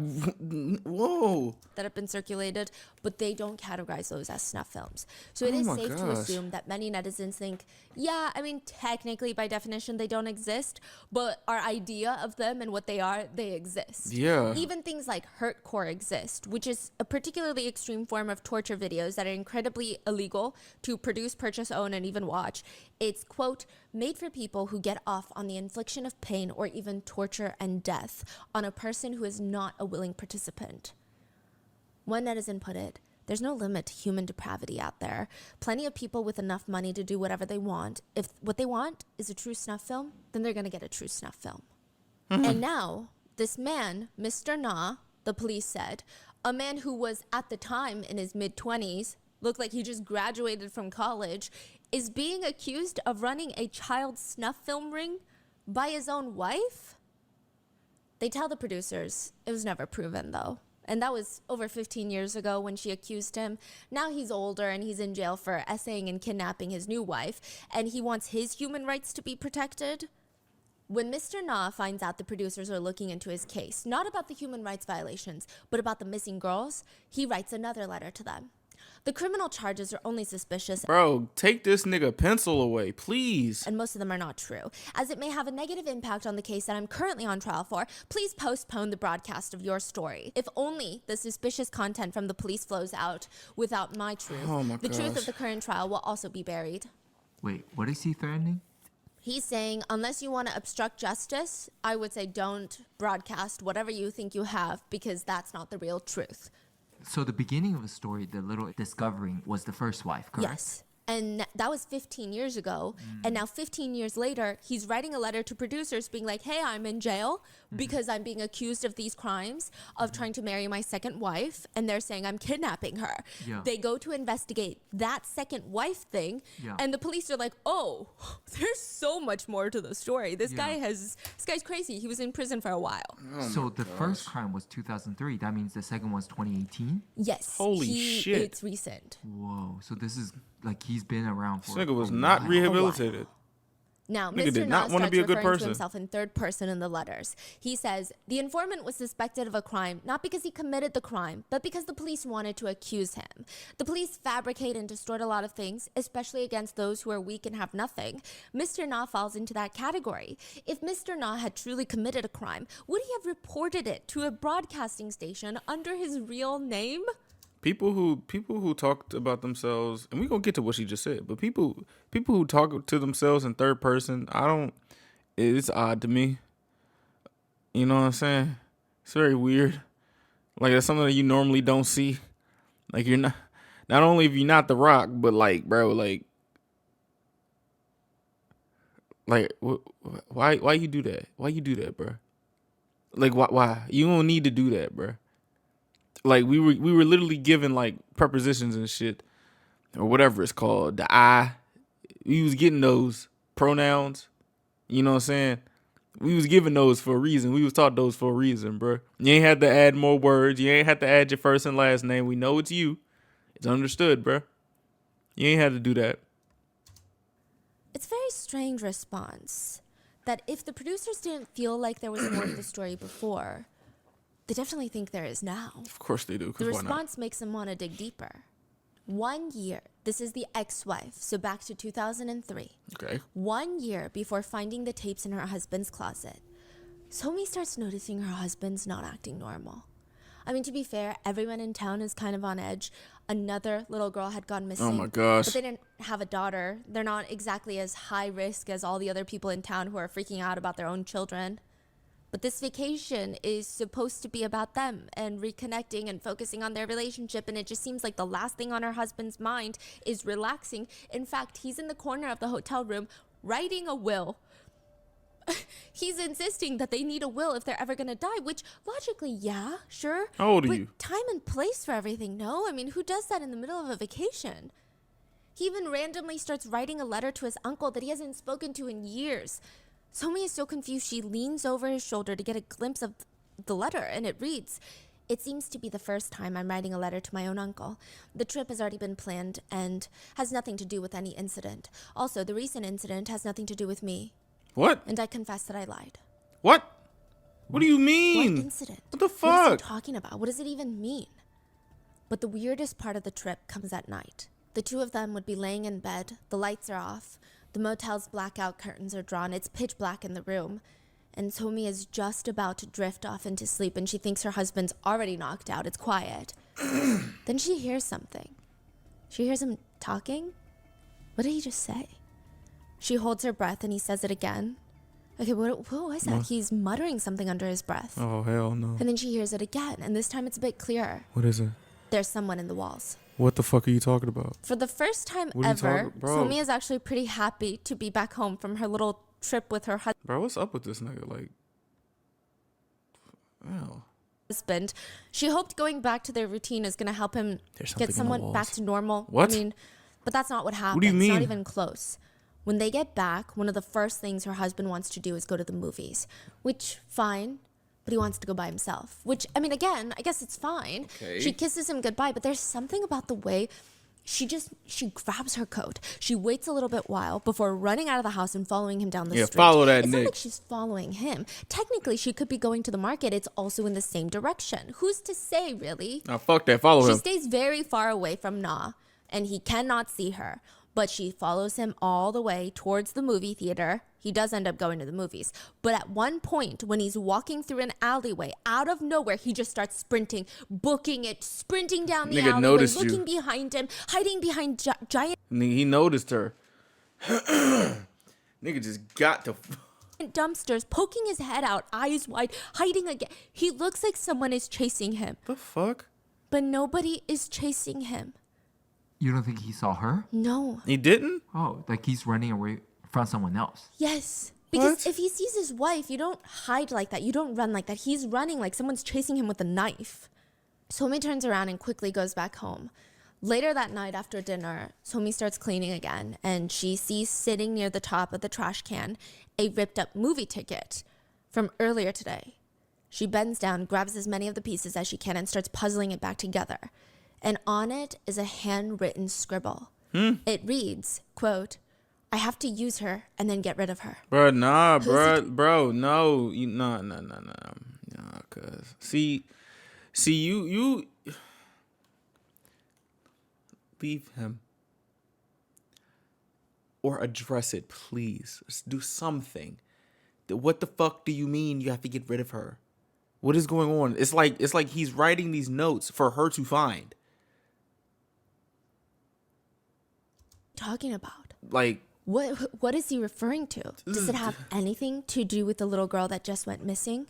whoa. that have been circulated, but they don't categorize those as snuff films. So it Oh is my safe to gosh. assume that many netizens think, yeah, I mean, technically by definition they don't exist, but our idea of them and what they are, they exist. Yeah. Even things like hurtcore exist, which is a particularly extreme form of torture videos that are incredibly illegal to produce, purchase, own, and even watch. It's, quote, made for people who get off on the infliction of pain or even torture and death on a person who is not a willing participant. One netizen put it, there's no limit to human depravity out there. Plenty of people with enough money to do whatever they want. If what they want is a true snuff film, then they're going to get a true snuff film. And now, this man, Mr. Na, the police said, a man who was at the time in his mid-20s, looked like he just graduated from college, is being accused of running a child snuff film ring by his own wife? They tell the producers it was never proven, though. And that was over 15 years ago when she accused him. Now he's older and he's in jail for essaying and kidnapping his new wife, and he wants his human rights to be protected. When Mr. Na finds out the producers are looking into his case, not about the human rights violations, but about the missing girls, he writes another letter to them. The criminal charges are only suspicious, Bro, take this nigga pencil away, please. and most of them are not true. As it may have a negative impact on the case that I'm currently on trial for, please postpone the broadcast of your story. If only the suspicious content from the police flows out without my truth, Oh my the truth gosh. of the current trial will also be buried. Wait, what is he threatening? He's saying, unless you want to obstruct justice, I would say don't broadcast whatever you think you have, because that's not the real truth. So the beginning of the story, the little discovering, was the first wife, correct? Yes. And that was 15 years ago. And now 15 years later, he's writing a letter to producers being like, hey, I'm in jail because I'm being accused of these crimes of trying to marry my second wife. And they're saying I'm kidnapping her. Yeah. They go to investigate that second wife thing. Yeah. And the police are like, oh, there's so much more to the story. This guy's crazy. He was in prison for a while. So the first crime was 2003. That means the second one's 2018? Yes. Holy shit. It's recent. Whoa. So this is like he's been around for This nigga was a not while. rehabilitated. Now, Nigga Mr. did not Na wanna starts be a good referring to person. himself in third person in the letters. He says, the informant was suspected of a crime, not because he committed the crime, but because the police wanted to accuse him. The police fabricate and distort a lot of things, especially against those who are weak and have nothing. Mr. Na falls into that category. If Mr. Na had truly committed a crime, would he have reported it to a broadcasting station under his real name? People who talk about themselves, and we gonna get to what she just said, but people who talk to themselves in third person, I don't. It's odd to me. You know what I'm saying? It's very weird. Like that's something that you normally don't see. Like you're not only if you're not The Rock, but like, bro, like why you do that? Why you do that, bro? Like why you don't need to do that, bro? Like we were literally given like prepositions and shit or whatever it's called. The I, we was getting those pronouns. You know what I'm saying? We was given those for a reason. We was taught those for a reason, bro. You ain't had to add more words. You ain't had to add your first and last name. We know it's you. It's understood, bro. You ain't had to do that. It's a very strange response that if the producers didn't feel like there was more to the story before, they definitely think there is now. Of course they do. The Why not? response makes them want to dig deeper. 1 year, this is the ex-wife, so back to 2003. Okay. 1 year before finding the tapes in her husband's closet, Somi starts noticing her husband's not acting normal. I mean, to be fair, everyone in town is kind of on edge. Another little girl had gone missing. Oh my gosh. But they didn't have a daughter. They're not exactly as high risk as all the other people in town who are freaking out about their own children. But this vacation is supposed to be about them and reconnecting and focusing on their relationship. And it just seems like the last thing on her husband's mind is relaxing. In fact, he's in the corner of the hotel room writing a will. He's insisting that they need a will if they're ever going to die, which logically, yeah, sure. How old are but you? Time and place for everything, no? I mean, who does that in the middle of a vacation? He even randomly starts writing a letter to his uncle that he hasn't spoken to in years. Somi is so confused, she leans over his shoulder to get a glimpse of the letter, and it reads, "It seems to be the first time I'm writing a letter to my own uncle. The trip has already been planned and has nothing to do with any incident. Also, the recent incident has nothing to do with me. What? And I confess that I lied." What? What do you mean? What incident? What the What is he fuck? talking about? What does it even mean? But the weirdest part of the trip comes at night. The two of them would be laying in bed. The lights are off. The motel's blackout curtains are drawn. It's pitch black in the room. And Somi is just about to drift off into sleep, and she thinks her husband's already knocked out. It's quiet. Then she hears something. She hears him talking. What did he just say? She holds her breath, and he says it again. Okay, what was that? What? He's muttering something under his breath. Oh hell no. And then she hears it again, and this time it's a bit clearer. What is it? There's someone in the walls. What the fuck are you talking about? For the first time What are you ever, talking- bro? Somi is actually pretty happy to be back home from her little trip with her Bro, what's up with this nigga? Like, oh, husband. She hoped going back to their routine is going to help him There's something in get the someone walls. back to normal. What? I mean, but that's not what happened. What do you It's not mean? even close. When they get back, one of the first things her husband wants to do is go to the movies, which, fine, but he wants to go by himself. Which, I mean, again, I guess it's fine. Okay. She kisses him goodbye, but there's something about the way she grabs her coat. She waits a little bit while before running out of the house and following him down the Yeah, street. follow that It's not Nick. like she's following him. Technically, she could be going to the market. It's also in the same direction. Who's to say, really? nah, fuck that. Follow She him. stays very far away from Na, and he cannot see her. But she follows him all the way towards the movie theater. He does end up going to the movies. But at one point, when he's walking through an alleyway, out of nowhere, he just starts sprinting, booking it, sprinting down the Nigga alleyway, noticed you. looking behind him, hiding behind giant He noticed her. Nigga just got to. dumpsters, poking his head out, eyes wide, hiding again. He looks like someone is chasing him, The fuck? but nobody is chasing him. You don't think he saw her? No. He didn't? Oh, like he's running away from someone else. Yes. Because What? if he sees his wife, you don't hide like that. You don't run like that. He's running like someone's chasing him with a knife. Somi turns around and quickly goes back home. Later that night after dinner, Somi starts cleaning again, and she sees sitting near the top of the trash can a ripped up movie ticket from earlier today. She bends down, grabs as many of the pieces as she can, and starts puzzling it back together. And on it is a handwritten scribble. It reads, quote, "I have to use her and then get rid of her." Bro, nah, Who's bro, no. No, cuz. See, you leave him. Or address it, please. Just do something. What the fuck do you mean you have to get rid of her? What is going on? It's like he's writing these notes for her to find. talking about? Like, What is he referring to? Does it have anything to do with the little girl that just went missing?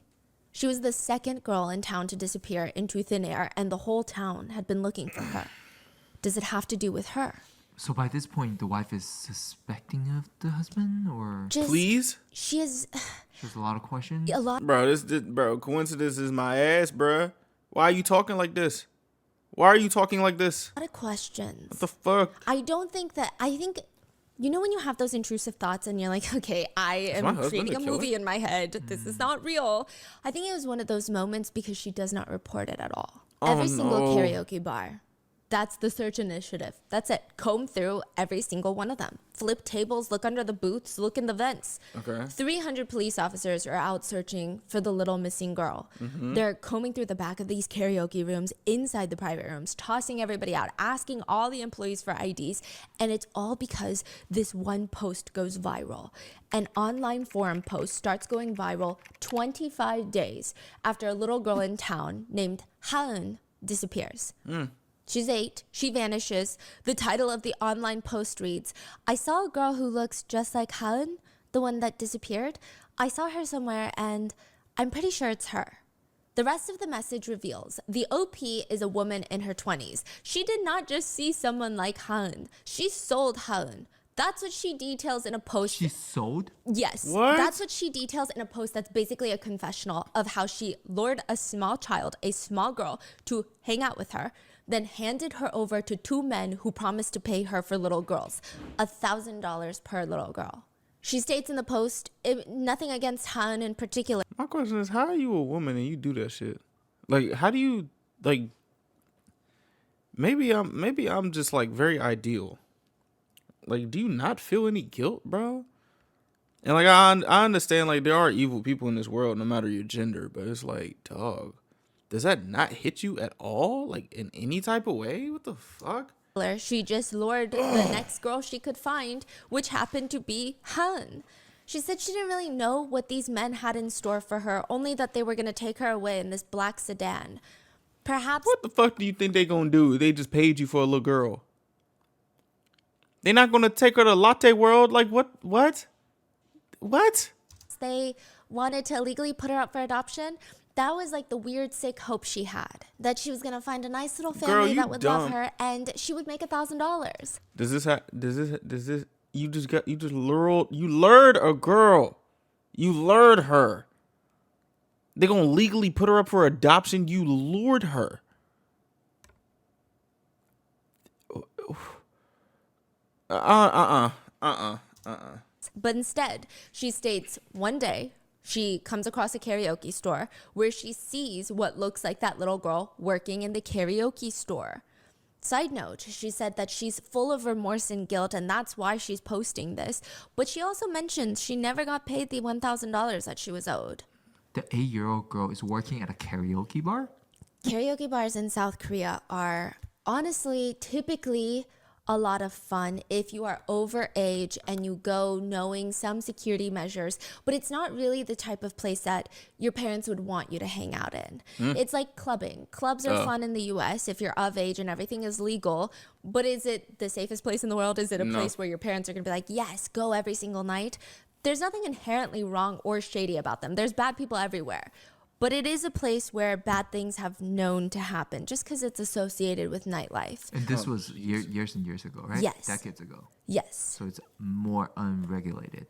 She was the second girl in town to disappear into thin air, and the whole town had been looking for her. Does it have to do with her? So by this point, the wife is suspecting of the husband, or please? She is there's a lot of questions. a lot Bro, bro, coincidence is my ass, bro. Why are you talking like this? Why are you talking like this? of questions. What the fuck? I think you know when you have those intrusive thoughts and you're like, okay, I my am husband creating a the killer? movie in my head. This is not real. I think it was one of those moments because she does not report it at all. Every single no. karaoke bar. That's the search initiative. That's it. Comb through every single one of them. Flip tables, look under the booths, look in the vents. Okay. 300 police officers are out searching for the little missing girl. They're combing through the back of these karaoke rooms, inside the private rooms, tossing everybody out, asking all the employees for IDs. And it's all because this one post goes viral. An online forum post starts going viral 25 days after a little girl in town named Han disappears. She's 8. She vanishes. The title of the online post reads, I saw a girl who looks just like Helen, the one that disappeared. I saw her somewhere and I'm pretty sure it's her. The rest of the message reveals the OP is a woman in her 20s. She did not just see someone like Helen. She sold Helen. That's what she details in a post. She sold? Yes. What? That's what she details in a post that's basically a confessional of how she lured a small child, a small girl, to hang out with her, then handed her over to 2 men who promised to pay her for little girls, $1,000 per little girl. She states in the post, nothing against Han in particular. My question is, how are you a woman and you do that shit? Like, how do you, like, maybe I'm just like very ideal. Like, do you not feel any guilt, bro? And like, I understand, like, there are evil people in this world, no matter your gender, but it's like, dog, does that not hit you at all? Like, in any type of way? What the fuck? She just lured the next girl she could find, which happened to be Han. She said she didn't really know what these men had in store for her, only that they were going to take her away in this black sedan. Perhaps What the fuck do you think they gonna do? They just paid you for a little girl. They not gonna take her to Latte World? Like, what? What? they wanted to illegally put her up for adoption. That was like the weird, sick hope she had, that she was gonna find a nice little family that would love her, and she would make $1,000. Does this? You lured a girl. You lured her. They gonna legally put her up for adoption. You lured her. But instead, she states one day she comes across a karaoke store where she sees what looks like that little girl working in the karaoke store. Side note, she said that she's full of remorse and guilt, and that's why she's posting this. But she also mentions she never got paid the $1,000 that she was owed. The 8-year-old girl is working at a karaoke bar? Karaoke bars in South Korea are honestly typically a lot of fun if you are over age and you go knowing some security measures, but it's not really the type of place that your parents would want you to hang out in. It's like clubbing. Clubs are fun in the US if you're of age and everything is legal, but is it the safest place in the world? Is it a place where your parents are going to be like, yes, go every single night? There's nothing inherently wrong or shady about them. There's bad people everywhere. But it is a place where bad things have known to happen just because it's associated with nightlife. And this was years and years ago, right? Yes. Decades ago. Yes. So it's more unregulated.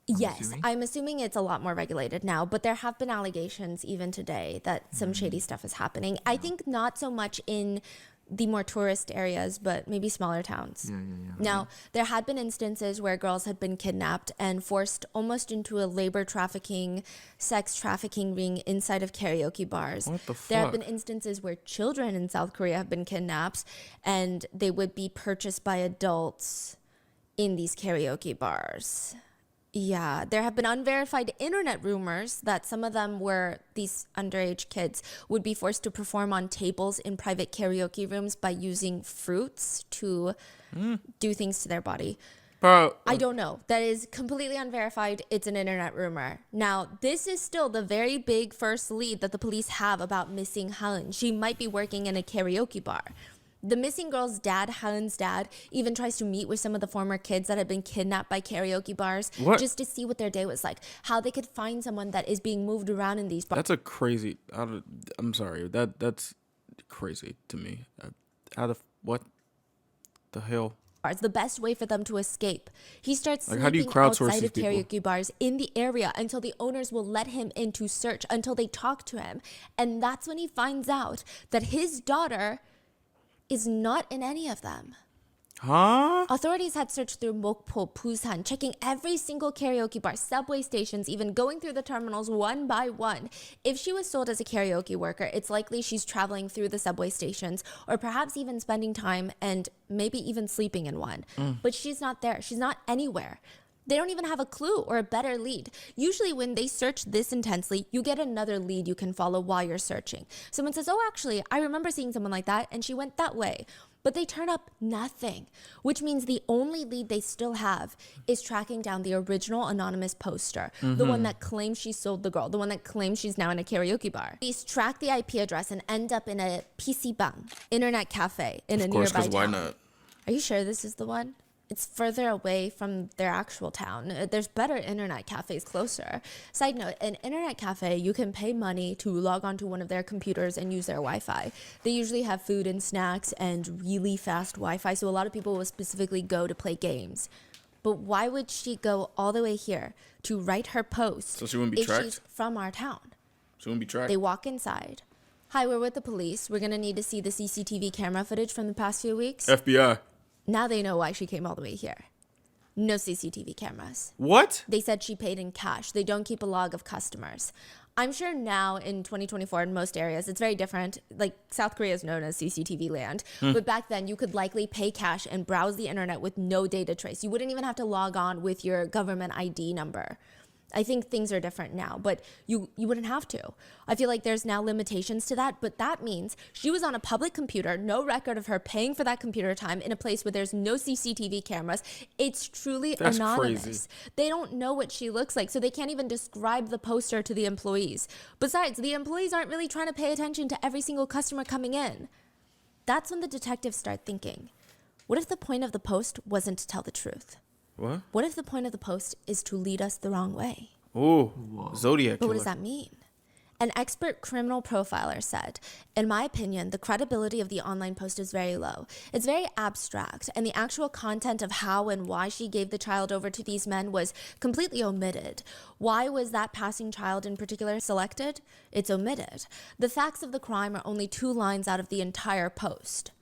Yes, I'm assuming it's a lot more regulated now, but there have been allegations even today that some shady stuff is happening. I think not so much in the more tourist areas, but maybe smaller towns. Yeah. Now, there had been instances where girls had been kidnapped and forced almost into a labor trafficking, sex trafficking ring inside of karaoke bars. What the fuck? There have been instances where children in South Korea have been kidnapped and they would be purchased by adults in these karaoke bars. Yeah, there have been unverified internet rumors that some of them were these underage kids would be forced to perform on tables in private karaoke rooms by using fruits to do things to their body. Bro, I don't know. That is completely unverified. It's an internet rumor. Now, this is still the very big first lead that the police have about missing Helen. She might be working in a karaoke bar. The missing girl's dad, Helen's dad, even tries to meet with some of the former kids that had been kidnapped by karaoke bars What? just to see what their day was like, how they could find someone that is being moved around in these bars. That's a crazy. I'm sorry. That's crazy to me. What the hell? The best way for them to escape. He starts Like, how do you sleeping crowdsource outside these of people? karaoke bars in the area until the owners will let him in to search, until they talk to him. And that's when he finds out that his daughter is not in any of them. Huh? Authorities had searched through Mokpo, Busan, checking every single karaoke bar, subway stations, even going through the terminals one by one. If she was sold as a karaoke worker, it's likely she's traveling through the subway stations or perhaps even spending time and maybe even sleeping in one. But she's not there. She's not anywhere. They don't even have a clue or a better lead. Usually when they search this intensely, you get another lead you can follow while you're searching. Someone says, oh, actually, I remember seeing someone like that and she went that way. But they turn up nothing, which means the only lead they still have is tracking down the original anonymous poster, the one that claims she sold the girl, the one that claims she's now in a karaoke bar. Police track the IP address and end up in a PC bang, internet cafe in a Of course, nearby because why town. not? Are you sure this is the one? It's further away from their actual town. There's better internet cafes closer. Side note, an internet cafe, you can pay money to log onto one of their computers and use their Wi-Fi. They usually have food and snacks and really fast Wi-Fi, so a lot of people will specifically go to play games. But why would she go all the way here to write her post So she wouldn't be if tracked? she's from our town? She wouldn't be tracked. They walk inside. Hi, we're with the police. We're gonna need to see the CCTV camera footage from the past few weeks. FBI. Now they know why she came all the way here. No CCTV cameras. What? They said she paid in cash. They don't keep a log of customers. I'm sure now in 2024 in most areas, it's very different. Like South Korea is known as CCTV land. But back then you could likely pay cash and browse the internet with no data trace. You wouldn't even have to log on with your government ID number. I think things are different now, but you wouldn't have to. I feel like there's now limitations to that, but that means she was on a public computer, no record of her paying for that computer time in a place where there's no CCTV cameras. It's truly That's anonymous. crazy. They don't know what she looks like, so they can't even describe the poster to the employees. Besides, the employees aren't really trying to pay attention to every single customer coming in. That's when the detectives start thinking, what if the point of the post wasn't to tell the truth? What? What if the point of the post is to lead us the wrong way? Oh, Zodiac But killer. what does that mean? An expert criminal profiler said, in my opinion, the credibility of the online post is very low. It's very abstract, and the actual content of how and why she gave the child over to these men was completely omitted. Why was that passing child in particular selected? It's omitted. The facts of the crime are only 2 lines out of the entire post.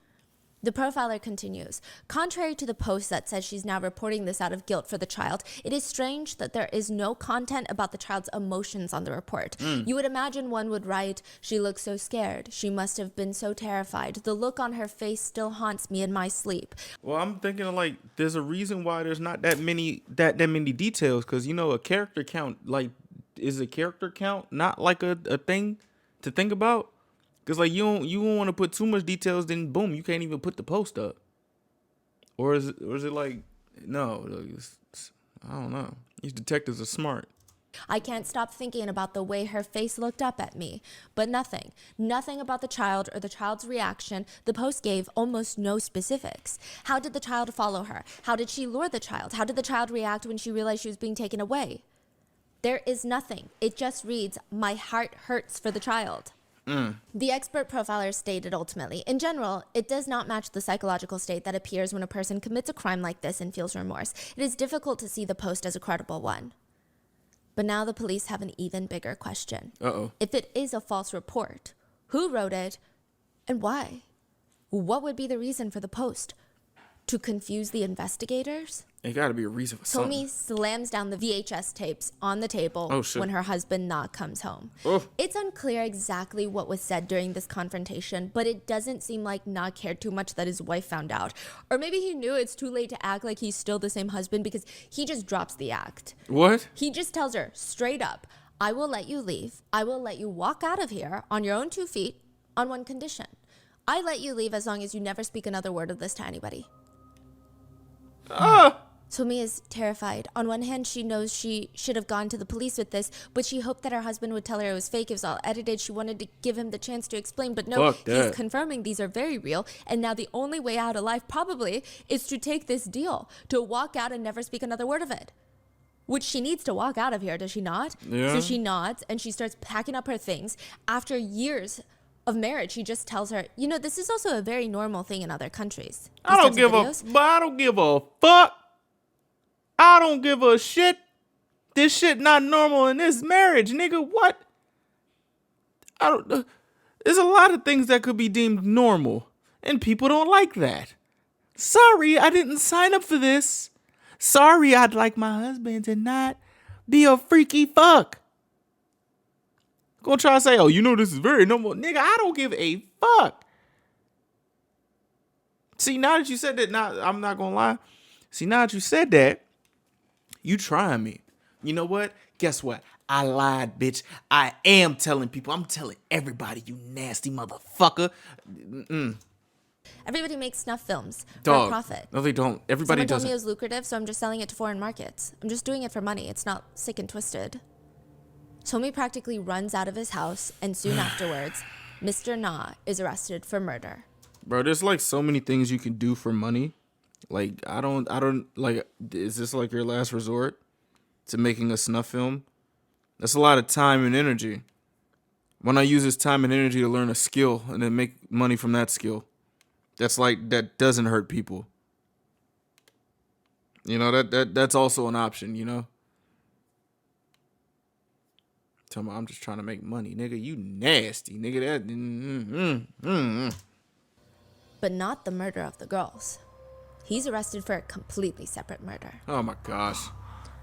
The profiler continues, contrary to the post that says she's now reporting this out of guilt for the child, it is strange that there is no content about the child's emotions on the report. You would imagine one would write, she looks so scared. She must have been so terrified. The look on her face still haunts me in my sleep. Well, I'm thinking like there's a reason why there's not that many details, because a character count, like, is a character count not like a thing to think about? Because like you don't want to put too much details, then boom, you can't even put the post up. Or is it like, no, I don't know. These detectives are smart. I can't stop thinking about the way her face looked up at me. But nothing about the child or the child's reaction. The post gave almost no specifics. How did the child follow her? How did she lure the child? How did the child react when she realized she was being taken away? There is nothing. It just reads, my heart hurts for the child. The expert profiler stated ultimately, in general, it does not match the psychological state that appears when a person commits a crime like this and feels remorse. It is difficult to see the post as a credible one. But now the police have an even bigger question. Uh-oh. If it is a false report, who wrote it and why? What would be the reason for the post? To confuse the investigators? It got to be a reason for something. Tommy slams down the VHS tapes on the table Oh, shit. when her husband Na comes home. Oh. It's unclear exactly what was said during this confrontation, but it doesn't seem like Na cared too much that his wife found out. Or maybe he knew it's too late to act like he's still the same husband because he just drops the act. What? He just tells her straight up, I will let you leave. I will let you walk out of here on your own 2 feet on one condition. I let you leave as long as you never speak another word of this to anybody. Somi is terrified. On one hand, she knows she should have gone to the police with this, but she hoped that her husband would tell her it was fake, it was all edited. She wanted to give him the chance to explain, but no, Fuck he's that. confirming these are very real. And now the only way out alive probably is to take this deal, to walk out and never speak another word of it. Which she needs to walk out of here, does she not? Yeah. So she nods and she starts packing up her things. After years of marriage, he just tells her, you know, this is also a very normal thing in other countries. I don't give a fuck. I don't give a shit. This shit not normal in this marriage, nigga. What? I don't. There's a lot of things that could be deemed normal, and people don't like that. Sorry, I didn't sign up for this. Sorry, I'd like my husband to not be a freaky fuck. Gonna try to say, oh, you know this is very normal. Nigga, I don't give a fuck. See, now that you said that, now I'm not gonna lie. See, now that you said that, you trying me. You know what? Guess what? I lied, bitch. I am telling people. I'm telling everybody, you nasty motherfucker. Everybody makes snuff films for Dog. a profit. No, they don't. Everybody Someone told doesn't. me it was lucrative, so I'm just selling it to foreign markets. I'm just doing it for money. It's not sick and twisted. Tomi practically runs out of his house, and soon afterwards, Mr. Na is arrested for murder. Bro, there's like so many things you can do for money. Like, I don't like, is this like your last resort to making a snuff film? That's a lot of time and energy. Why not use this time and energy to learn a skill and then make money from that skill? That doesn't hurt people. You know, that's also an option, you know? Tell me, I'm just trying to make money. Nigga, you nasty. Nigga, that... But not the murder of the girls. He's arrested for a completely separate murder. Oh my gosh.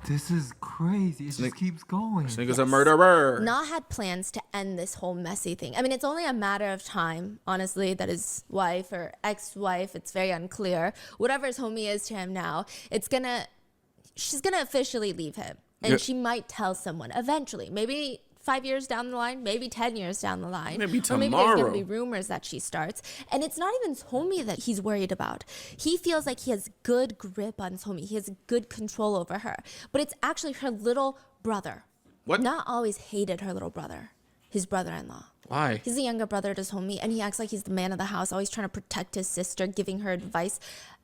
This is crazy. It just keeps going. This nigga's a murderer. Na had plans to end this whole messy thing. I mean, it's only a matter of time, honestly, that his wife or ex-wife, it's very unclear. Whatever his homie is to him now, she's gonna officially leave him. And Yeah. she might tell someone eventually, maybe 5 years down the line, maybe 10 years down the line. Maybe Or maybe there's tomorrow. gonna be rumors that she starts. And it's not even homie that he's worried about. He feels like he has good grip on homie. He has good control over her. But it's actually her little brother. What? Not always hated her little brother, his brother-in-law. Why? He's the younger brother to homie, and he acts like he's the man of the house, always trying to protect his sister, giving her advice.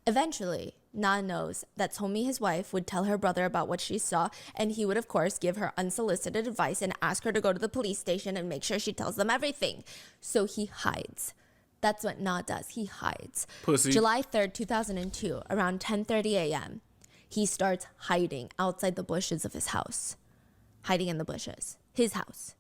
Eventually, Na knows that Somi, his wife, would tell her brother about what she saw, and he would, of course, give her unsolicited advice and ask her to go to the police station and make sure she tells them everything. So he hides. That's what Na does. He hides. Pussy. July 3rd, 2002, around 10:30 a.m., he starts hiding outside the bushes of his house. Hiding in the bushes. His house.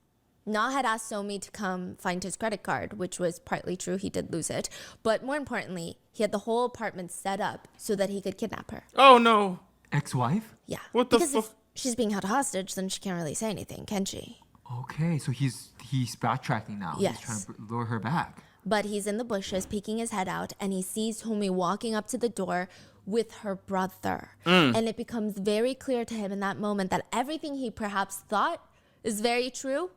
Na had asked Somi to come find his credit card, which was partly true. He did lose it. But more importantly, he had the whole apartment set up so that he could kidnap her. Oh no. Ex-wife? Yeah. What the Because if fuck? she's being held hostage, then she can't really say anything, can she? Okay, so he's backtracking now. Yes. He's trying to lure her back. But he's in the bushes, peeking his head out, and he sees Tomi walking up to the door with her brother. And it becomes very clear to him in that moment that everything he perhaps thought is very true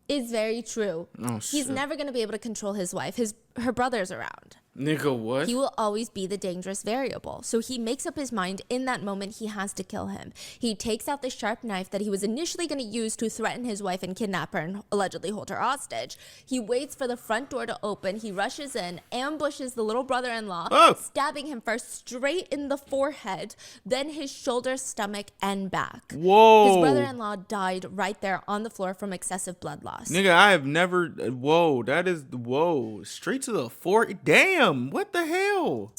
is very true. Oh, He's shit. never going to be able to control his wife. Her brother's around. Nigga, what? He will always be the dangerous variable. So he makes up his mind in that moment he has to kill him. He takes out the sharp knife that he was initially going to use to threaten his wife and kidnap her and allegedly hold her hostage. He waits for the front door to open. He rushes in, ambushes the little brother-in-law, Oh. stabbing him first straight in the forehead, then his shoulder, stomach, and back. Whoa. His brother-in-law died right there on the floor from excessive blood loss. Nigga, I have never. Whoa, that is. Whoa. Straight to the fore. Damn. What the hell?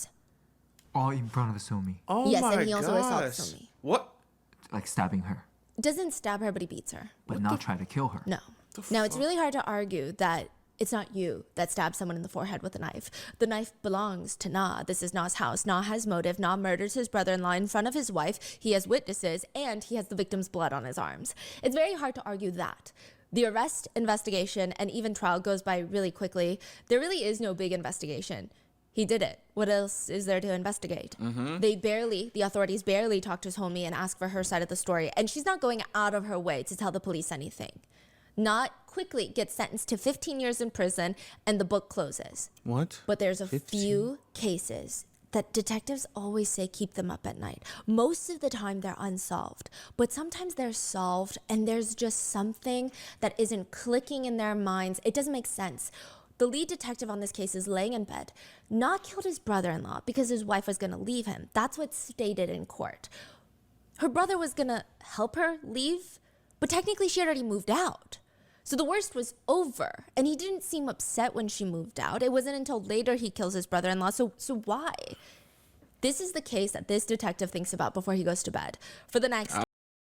All in front of the Somi. Oh Yes, my and he also assaults gosh. Somi. What? Like stabbing her. Doesn't stab her, but he beats her. But not try to kill her. No. Now, it's really hard to argue that it's not you that stabbed someone in the forehead with a knife. The knife belongs to Na. This is Na's house. Na has motive. Na murders his brother-in-law in front of his wife. He has witnesses, and he has the victim's blood on his arms. It's very hard to argue that. The arrest, investigation, and even trial goes by really quickly. There really is no big investigation. He did it. What else is there to investigate? The authorities barely talk to his homie and ask for her side of the story, and she's not going out of her way to tell the police anything. Not quickly gets sentenced to 15 years in prison, and the book closes. What? But there's a 15? few cases that detectives always say keep them up at night. Most of the time they're unsolved, but sometimes they're solved and there's just something that isn't clicking in their minds. It doesn't make sense. The lead detective on this case is laying in bed. Not killed his brother-in-law because his wife was going to leave him. That's what's stated in court. Her brother was going to help her leave, but technically she had already moved out. So the worst was over, and he didn't seem upset when she moved out. It wasn't until later he kills his brother-in-law. So why? This is the case that this detective thinks about before he goes to bed for the next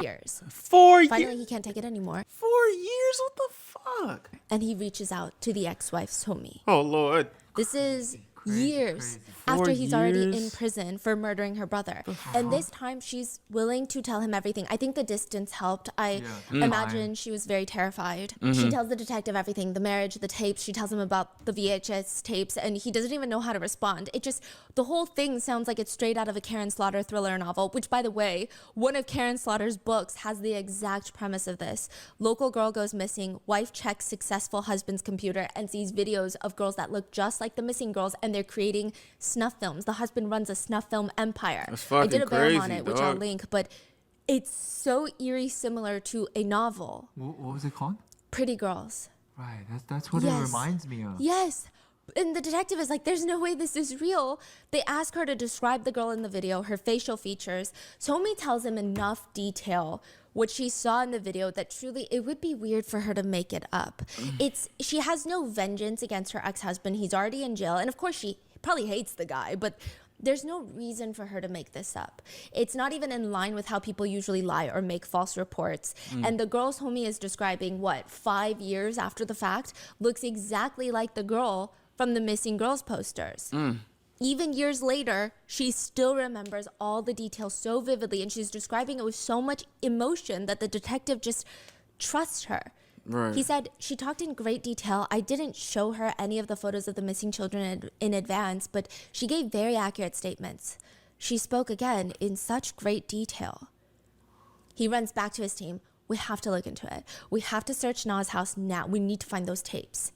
years. 4 years. Finally, he can't take it anymore, 4 years? What the fuck? and he reaches out to the ex-wife, Somi. Oh, Lord. This is years crazy. after 4 he's already in years? prison for murdering her brother. And this time she's willing to tell him everything. I think the distance helped. I imagine she was very terrified. She tells the detective everything, the marriage, the tapes. She tells him about the VHS tapes, and he doesn't even know how to respond. The whole thing sounds like it's straight out of a Karen Slaughter thriller novel, which, by the way, one of Karen Slaughter's books has the exact premise of this. Local girl goes missing, wife checks successful husband's computer and sees videos of girls that look just like the missing girls, and they're creating snuff films. The husband runs a snuff film empire. That's I did fucking a BAM on crazy, it, which I'll dog. link, but it's so eerie similar to a novel, What was it called? Pretty Girls. Right, that's what it Yes. reminds me of. Yes. And the detective is like, there's no way this is real. They ask her to describe the girl in the video, her facial features. Somi tells him enough detail what she saw in the video that truly it would be weird for her to make it up. She has no vengeance against her ex-husband. He's already in jail. And of course she probably hates the guy, but there's no reason for her to make this up. It's not even in line with how people usually lie or make false reports. And the girl's homie is describing, 5 years after the fact, looks exactly like the girl from the missing girls posters. Even years later, she still remembers all the details so vividly, and she's describing it with so much emotion that the detective just trusts her. Right. He said, she talked in great detail. I didn't show her any of the photos of the missing children in advance, but she gave very accurate statements. She spoke again in such great detail. He runs back to his team. We have to look into it. We have to search Na's house now. We need to find those tapes.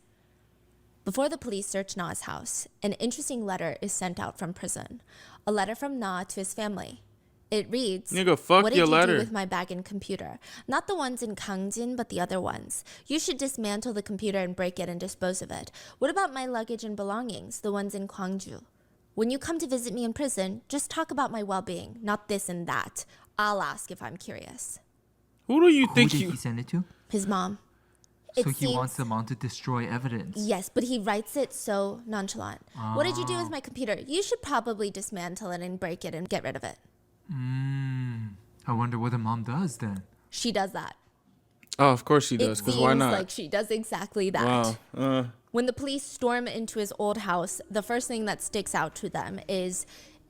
Before the police search Na's house, an interesting letter is sent out from prison. A letter from Na to his family. It reads, Nigga, fuck what your did you letter. do with my bag and computer? Not the ones in Gangjin, but the other ones. You should dismantle the computer and break it and dispose of it. What about my luggage and belongings, the ones in Gwangju? When you come to visit me in prison, just talk about my well-being, not this and that. I'll ask if I'm curious. Who do you Who think did you... he send it to? His mom. So he wants the mom to destroy evidence. Yes, but he writes it so nonchalant. What did you do with my computer? You should probably dismantle it and break it and get rid of it. I wonder what the mom does then. She does that. Oh, of course she does, It because seems why not? like she does exactly that. Wow. When the police storm into his old house, the first thing that sticks out to them is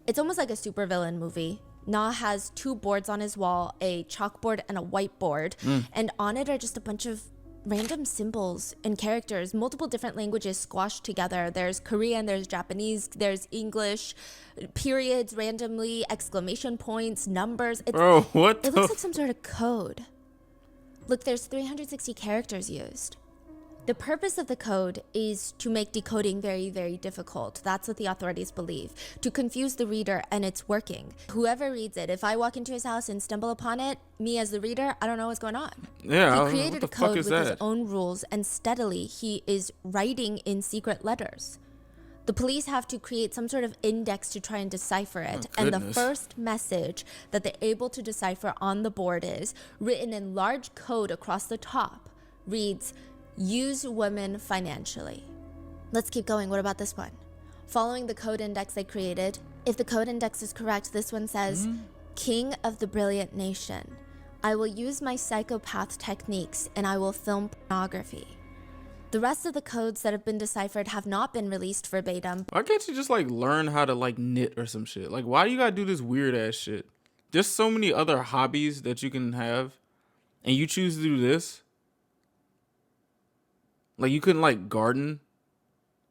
it's almost like a supervillain movie. Na has 2 boards on his wall, a chalkboard and a whiteboard, and on it are just a bunch of random symbols and characters, multiple different languages squashed together. There's Korean, there's Japanese, there's English, periods randomly, exclamation points, numbers. Bro, what It the... looks like some sort of code. Look, there's 360 characters used. The purpose of the code is to make decoding very, very difficult. That's what the authorities believe. To confuse the reader, and it's working. Whoever reads it, if I walk into his house and stumble upon it, me as the reader, I don't know what's going on. Yeah, He created what a the fuck code is with his that? own rules, and steadily he is writing in secret letters. The police have to create some sort of index to try and decipher it. And the goodness. first message that they're able to decipher on the board is, written in large code across the top, reads, use women financially. Let's keep going. What about this one? Following the code index they created, if the code index is correct, this one says, King of the Brilliant Nation. I will use my psychopath techniques and I will film pornography. The rest of the codes that have been deciphered have not been released verbatim. Why can't you just, like, learn how to, like, knit or some shit? Like, why do you gotta do this weird-ass shit? There's so many other hobbies that you can have, and you choose to do this? Like, you couldn't, like, garden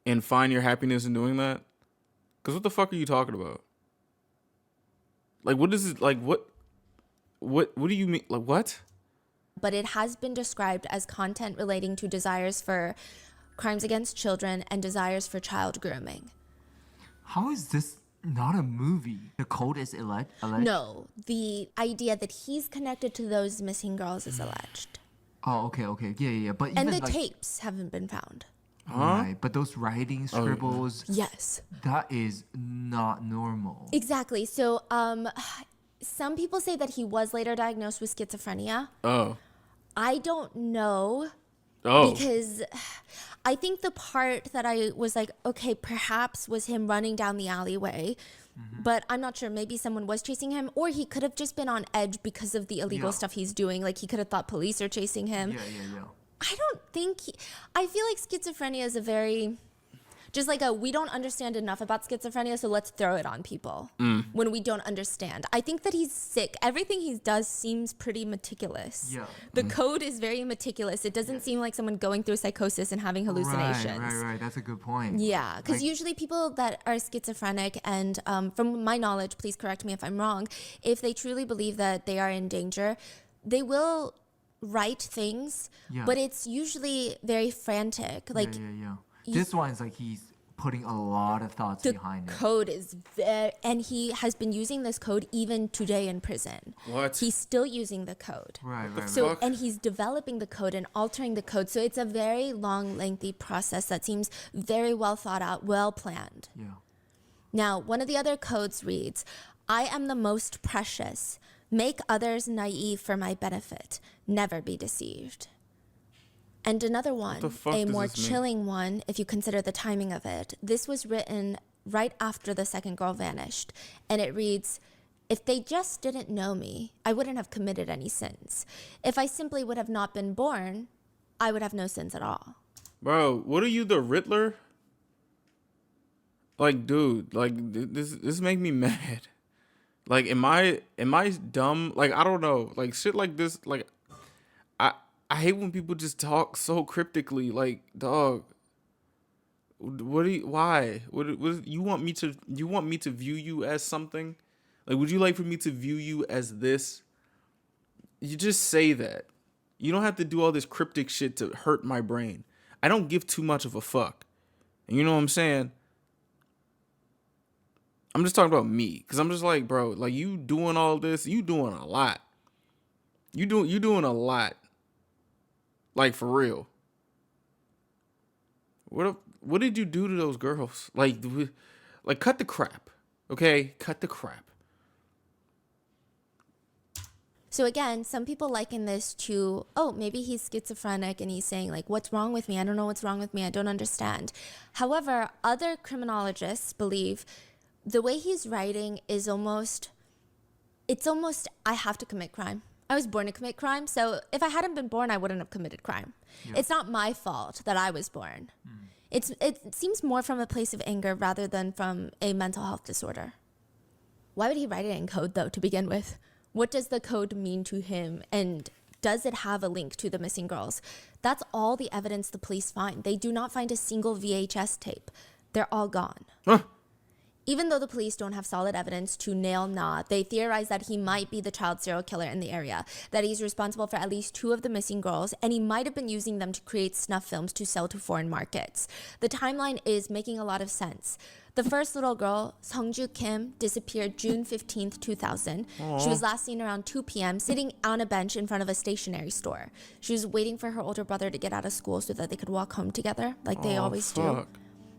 and find your happiness in doing that? Because what the fuck are you talking about? Like, what is it, like, what do you mean, like, what? But it has been described as content relating to desires for crimes against children and desires for child grooming. How is this Not a movie. The code is alleged. No, the idea that he's connected to those missing girls is alleged. Oh, okay. Yeah. But And even the like, tapes haven't been found. right. But those writing scribbles, Yes. that is not normal. Exactly. So, some people say that he was later diagnosed with schizophrenia. Oh. I don't know Oh. because I think the part that I was like, okay, perhaps was him running down the alleyway, but I'm not sure. Maybe someone was chasing him, or he could have just been on edge because of the illegal Yeah. stuff he's doing. Like he could have thought police are chasing him. Yeah. I don't think I feel like schizophrenia is a very just like we don't understand enough about schizophrenia, so let's throw it on people when we don't understand. I think that he's sick. Everything he does seems pretty meticulous. Yeah. The code is very meticulous. It doesn't seem like someone going through psychosis and having hallucinations. Right. That's a good point. Yeah, because Like- usually people that are schizophrenic, and from my knowledge, please correct me if I'm wrong, if they truly believe that they are in danger, they will write things, Yeah. but it's usually very frantic. Like yeah. This one's like he's putting a lot of thoughts the behind it. code is very, and he has been using this code even today in prison. What? He's still using the code. Right. So, Fuck. and he's developing the code and altering the code. So it's a very long, lengthy process that seems very well thought out, well planned. Yeah. Now, one of the other codes reads, I am the most precious. Make others naive for my benefit. Never be deceived. And another one, the fuck a does more this mean? chilling one, if you consider the timing of it. This was written right after the second girl vanished. And it reads, if they just didn't know me, I wouldn't have committed any sins. If I simply would have not been born, I would have no sins at all. Bro, what are you, the Riddler? Like, dude, like this make me mad. Like, am I dumb? Like, I don't know. Like shit like this, like I hate when people just talk so cryptically. Like, dog, what do you, why? What you want me to view you as something? Like, would you like for me to view you as this? You just say that. You don't have to do all this cryptic shit to hurt my brain. I don't give too much of a fuck. And you know what I'm saying? I'm just talking about me. Cause I'm just like, bro, like you doing all this, you doing a lot. You doing a lot. Like for real. What did you do to those girls? Like cut the crap. Okay? Cut the crap. So again, some people liken this to, oh, maybe he's schizophrenic and he's saying like, what's wrong with me? I don't know what's wrong with me. I don't understand. However, other criminologists believe the way he's writing is almost, I have to commit crime. I was born to commit crime. So if I hadn't been born, I wouldn't have committed crime. Yeah. It's not my fault that I was born. It seems more from a place of anger rather than from a mental health disorder. Why would he write it in code though, to begin with? What does the code mean to him? And does it have a link to the missing girls? That's all the evidence the police find. They do not find a single VHS tape. They're all gone. Huh. Even though the police don't have solid evidence to nail Na, they theorize that he might be the child serial killer in the area, that he's responsible for at least 2 of the missing girls, and he might have been using them to create snuff films to sell to foreign markets. The timeline is making a lot of sense. The first little girl, Seongju Kim, disappeared June 15th, 2000. Aww. She was last seen around 2 p.m. sitting on a bench in front of a stationery store. She was waiting for her older brother to get out of school so that they could walk home together, like they always do.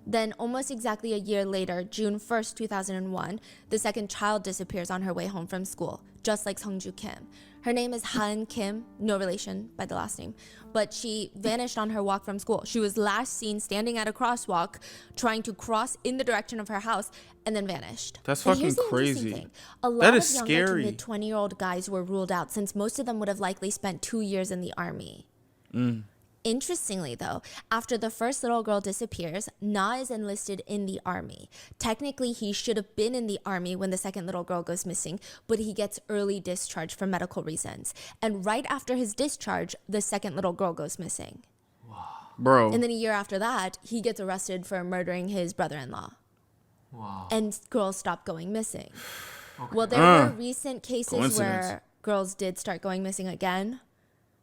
Then almost exactly a year later, June 1st, 2001, the second child disappears on her way home from school, just like Seongju Kim. Her name is Han Kim, no relation by the last name, but she vanished on her walk from school. She was last seen standing at a crosswalk, trying to cross in the direction of her house, and then vanished. That's But fucking here's the interesting crazy. thing. A lot That of is younger scary. to mid-20-year-old guys were ruled out since most of them would have likely spent 2 years in the army. Interestingly, though, after the first little girl disappears, Na is enlisted in the army. Technically, he should have been in the army when the second little girl goes missing, but he gets early discharge for medical reasons. And right after his discharge, the second little girl goes missing. Bro. And then a year after that, he gets arrested for murdering his brother-in-law. Wow. And girls stop going missing. Okay. Well, there were recent cases Coincidence. where girls did start going missing again.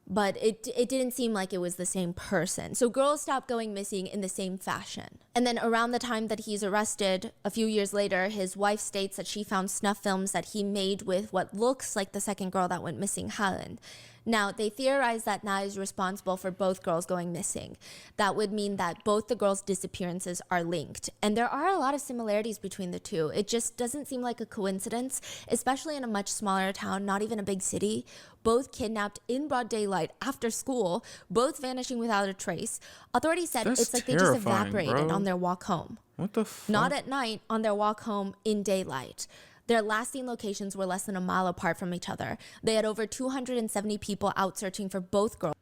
but it didn't seem like it was the same person. So girls stopped going missing in the same fashion. And then around the time that he's arrested, a few years later, his wife states that she found snuff films that he made with what looks like the second girl that went missing, Helen. Now, they theorize that Na is responsible for both girls going missing. That would mean that both the girls' disappearances are linked. And there are a lot of similarities between the two. It just doesn't seem like a coincidence, especially in a much smaller town, not even a big city. Both kidnapped in broad daylight after school, both vanishing without a trace. Authorities said That's it's like they just terrifying, evaporated bro. on their walk home. What the fuck? Not at night, on their walk home in daylight. Their last seen locations were less than a mile apart from each other. They had over 270 people out searching for both girls.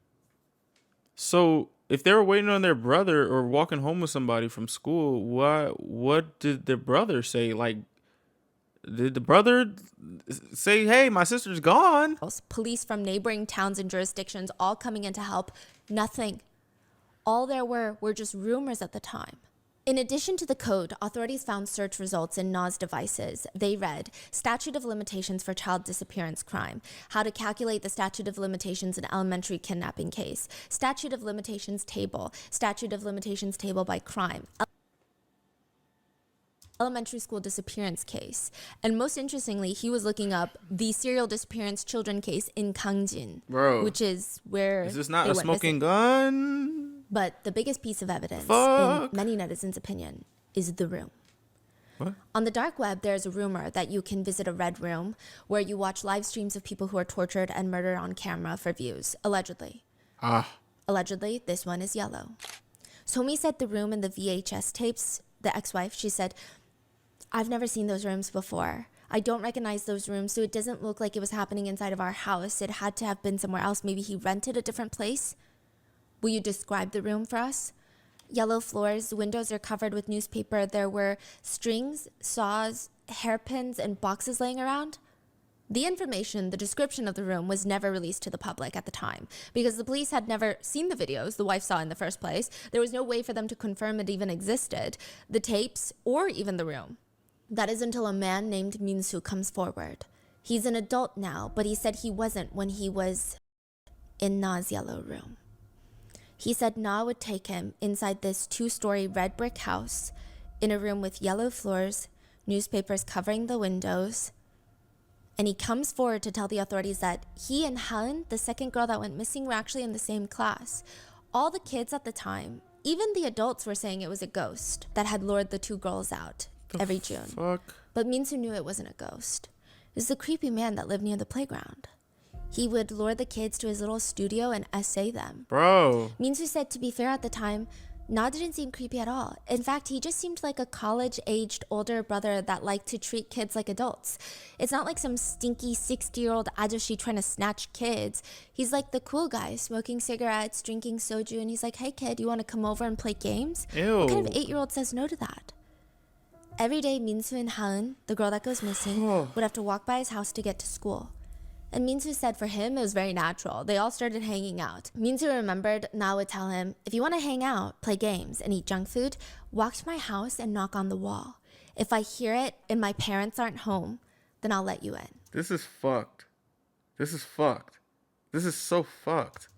So if they were waiting on their brother or walking home with somebody from school, what did their brother say? Like, did the brother say, "Hey, my sister's gone"? Police from neighboring towns and jurisdictions all coming in to help. Nothing. All there were just rumors at the time. In addition to the code, authorities found search results in Na's devices. They read, statute of limitations for child disappearance crime, how to calculate the statute of limitations in elementary kidnapping case, statute of limitations table by crime, elementary school disappearance case. And most interestingly, he was looking up the serial disappearance children case in Gangjin, Bro, which is where is this not they a went smoking missing. gun? But the biggest piece of evidence, Fuck. in many netizens' opinion, is the room. What? On the dark web, there's a rumor that you can visit a red room where you watch live streams of people who are tortured and murdered on camera for views, allegedly. Allegedly, this one is yellow. Somi said the room in the VHS tapes, the ex-wife, she said, I've never seen those rooms before. I don't recognize those rooms, so it doesn't look like it was happening inside of our house. It had to have been somewhere else. Maybe he rented a different place. Will you describe the room for us? Yellow floors, windows are covered with newspaper. There were strings, saws, hairpins, and boxes laying around. The information, the description of the room was never released to the public at the time because the police had never seen the videos the wife saw in the first place. There was no way for them to confirm it even existed, the tapes, or even the room. That is until a man named Minsu comes forward. He's an adult now, but he said he wasn't when he was in Na's yellow room. He said Na would take him inside this 2-story red brick house in a room with yellow floors, newspapers covering the windows, and he comes forward to tell the authorities that he and Helen, the second girl that went missing, were actually in the same class. All the kids at the time, even the adults, were saying it was a ghost that had lured the 2 girls out every June. Fuck. But Minsu knew it wasn't a ghost. It was the creepy man that lived near the playground. He would lure the kids to his little studio and essay them. Bro. Minsu said, to be fair at the time, Na didn't seem creepy at all. In fact, he just seemed like a college-aged older brother that liked to treat kids like adults. It's not like some stinky 60-year-old ajoshi trying to snatch kids. He's like the cool guy, smoking cigarettes, drinking soju, and he's like, hey kid, you want to come over and play games? Ew. What kind of 8-year-old says no to that? Every day, Minsu and Helen, the girl that goes missing, would have to walk by his house to get to school. And Minsu said for him, it was very natural. They all started hanging out. Minsu remembered Na would tell him, if you want to hang out, play games, and eat junk food, walk to my house and knock on the wall. If I hear it and my parents aren't home, then I'll let you in. This is fucked. This is fucked. This is so fucked.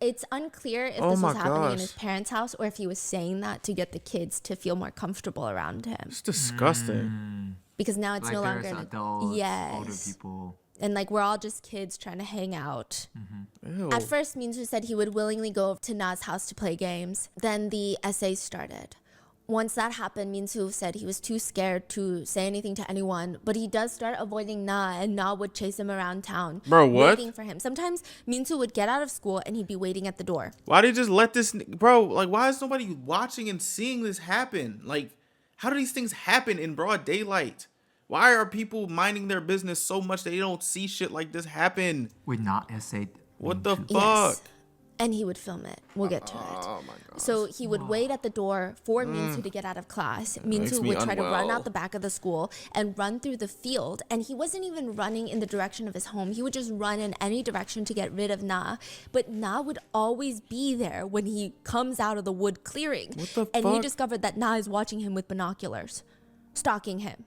It's unclear if Oh this my was happening in gosh. his parents' house or if he was saying that to get the kids to feel more comfortable around him. It's disgusting. Because now it's Like no there's longer... adults, Yes. older people. And like we're all just kids trying to hang out. Ew. At first, Minsu said he would willingly go to Na's house to play games. Then the essays started. Once that happened, Minsu said he was too scared to say anything to anyone, but he does start avoiding Na, and Na would chase him around town. Bro, what? Waiting for him. Sometimes Minsu would get out of school and he'd be waiting at the door. Why did you just let this, bro? Like, why is nobody watching and seeing this happen? Like, how do these things happen in broad daylight? Why are people minding their business so much they don't see shit like this happen? Would not essay. What the fuck? Yes. And he would film it. We'll get to it. Oh my god. So he would wait at the door for Minsu to get out of class. makes Minsu me would try to run unwell. out the back of the school and run through the field. And he wasn't even running in the direction of his home. He would just run in any direction to get rid of Na. But Na would always be there when he comes out of the wood clearing. What the and he fuck? discovered that Na is watching him with binoculars, stalking him.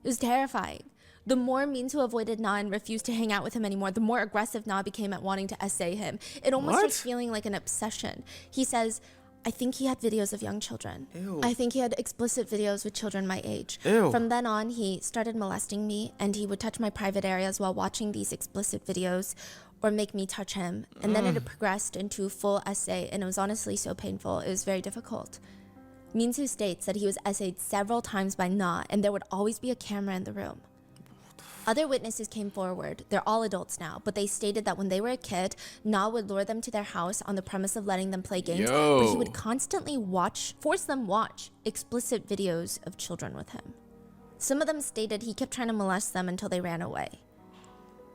It was terrifying. The more Minsu avoided Na and refused to hang out with him anymore, the more aggressive Na became at wanting to essay him. It almost starts feeling like an obsession. He says, I think he had videos of young children. Ew. I think he had explicit videos with children my age. Ew. From then on, he started molesting me, and he would touch my private areas while watching these explicit videos or make me touch him. And then it progressed into full essay, and it was honestly so painful. It was very difficult. Minsu states that he was essayed several times by Na, and there would always be a camera in the room. Other witnesses came forward. They're all adults now, but they stated that when they were a kid, Na would lure them to their house on the premise of letting them play games, but he would constantly force them watch explicit videos of children with him. Some of them stated he kept trying to molest them until they ran away.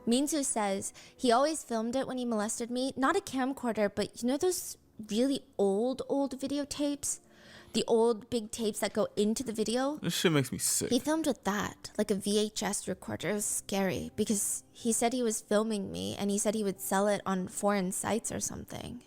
Minsu says he always filmed it when he molested me, not a camcorder, but you know those really old videotapes? The old big tapes that go into the video? This shit makes me sick. He filmed with that, like a VHS recorder. It was scary because he said he was filming me and he said he would sell it on foreign sites or something.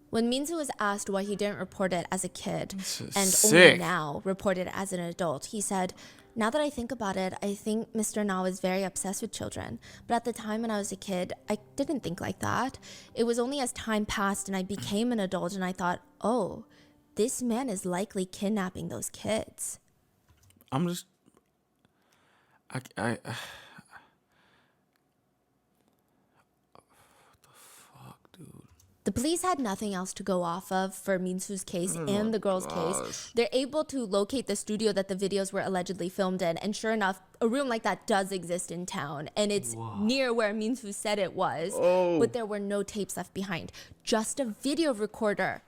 When Minsu was asked why he didn't report it as a kid and only now report it as an adult, he said, now that I think about it, I think Mr. Na was very obsessed with children. But at the time when I was a kid, I didn't think like that. It was only as time passed and I became an adult and I thought, oh, this man is likely kidnapping those kids. I'm just... What the fuck, dude? The police had nothing else to go off of for Minsu's case and the girl's case. They're able to locate the studio that the videos were allegedly filmed in, and sure enough, a room like that does exist in town, and it's near where Minsu said it was, but there were no tapes left behind. Just a video recorder.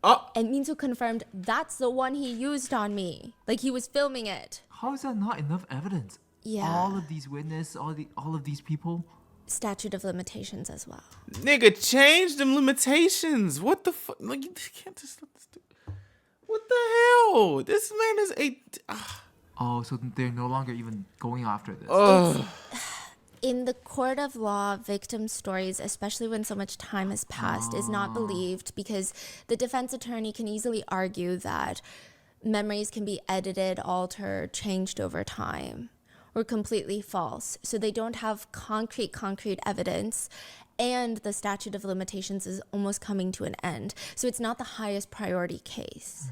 And Minsu confirmed that's the one he used on me. Like he was filming it. How is that not enough evidence? Yeah. All of these witnesses, all of these people. Statute of limitations as well. Nigga, change them limitations. What the fuck? Like, you can't just let this do. What the hell? This man is a... Oh, so they're no longer even going after this. In the court of law, victim stories, especially when so much time has passed, is not believed because the defense attorney can easily argue that memories can be edited, altered, changed over time, or completely false. So they don't have concrete evidence, and the statute of limitations is almost coming to an end. So it's not the highest priority case.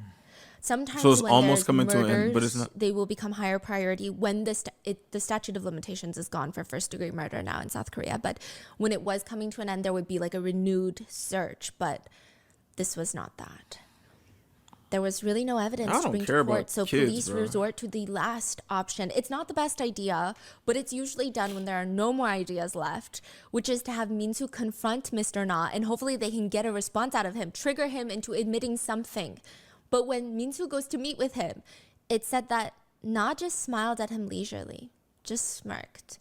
Sometimes So it's when almost there's coming murders, to an end, but it's not. They will become higher priority when the statute of limitations is gone for first-degree murder now in South Korea. But when it was coming to an end, there would be like a renewed search. But this was not that. There was really no evidence to bring to court, so police resort to the last option. It's not the best idea, but it's usually done when there are no more ideas left, which is to have Minsu confront Mr. Na, and hopefully they can get a response out of him, trigger him into admitting something. But when Minsu goes to meet with him, it said that Na just smiled at him leisurely, just smirked.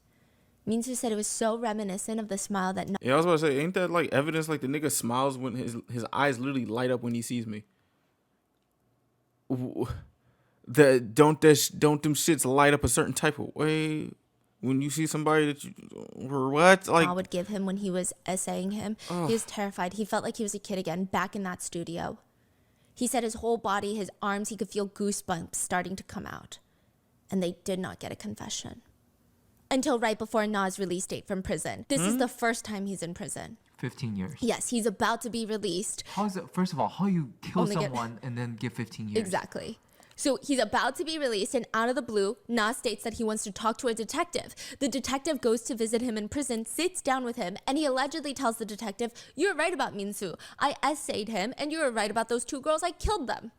Minsu said it was so reminiscent of the smile that Na... Yeah, I was about to say, ain't that like evidence? Like the nigga smiles when his eyes literally light up when he sees me. Don't them shits light up a certain type of way when you see somebody that you or what? Like Na would give him when he was essaying him. He was terrified. He felt like he was a kid again, back in that studio. He said his whole body, his arms, he could feel goosebumps starting to come out. And they did not get a confession. Until right before Na's release date from prison. This is the first time he's in prison. 15 years. Yes, he's about to be released. How is it? First of all, how you kill someone and then give 15 years? Exactly. So he's about to be released, and out of the blue, Na states that he wants to talk to a detective. The detective goes to visit him in prison, sits down with him, and he allegedly tells the detective, "You're right about Minsu. I essayed him, and you were right about those two girls. I killed them."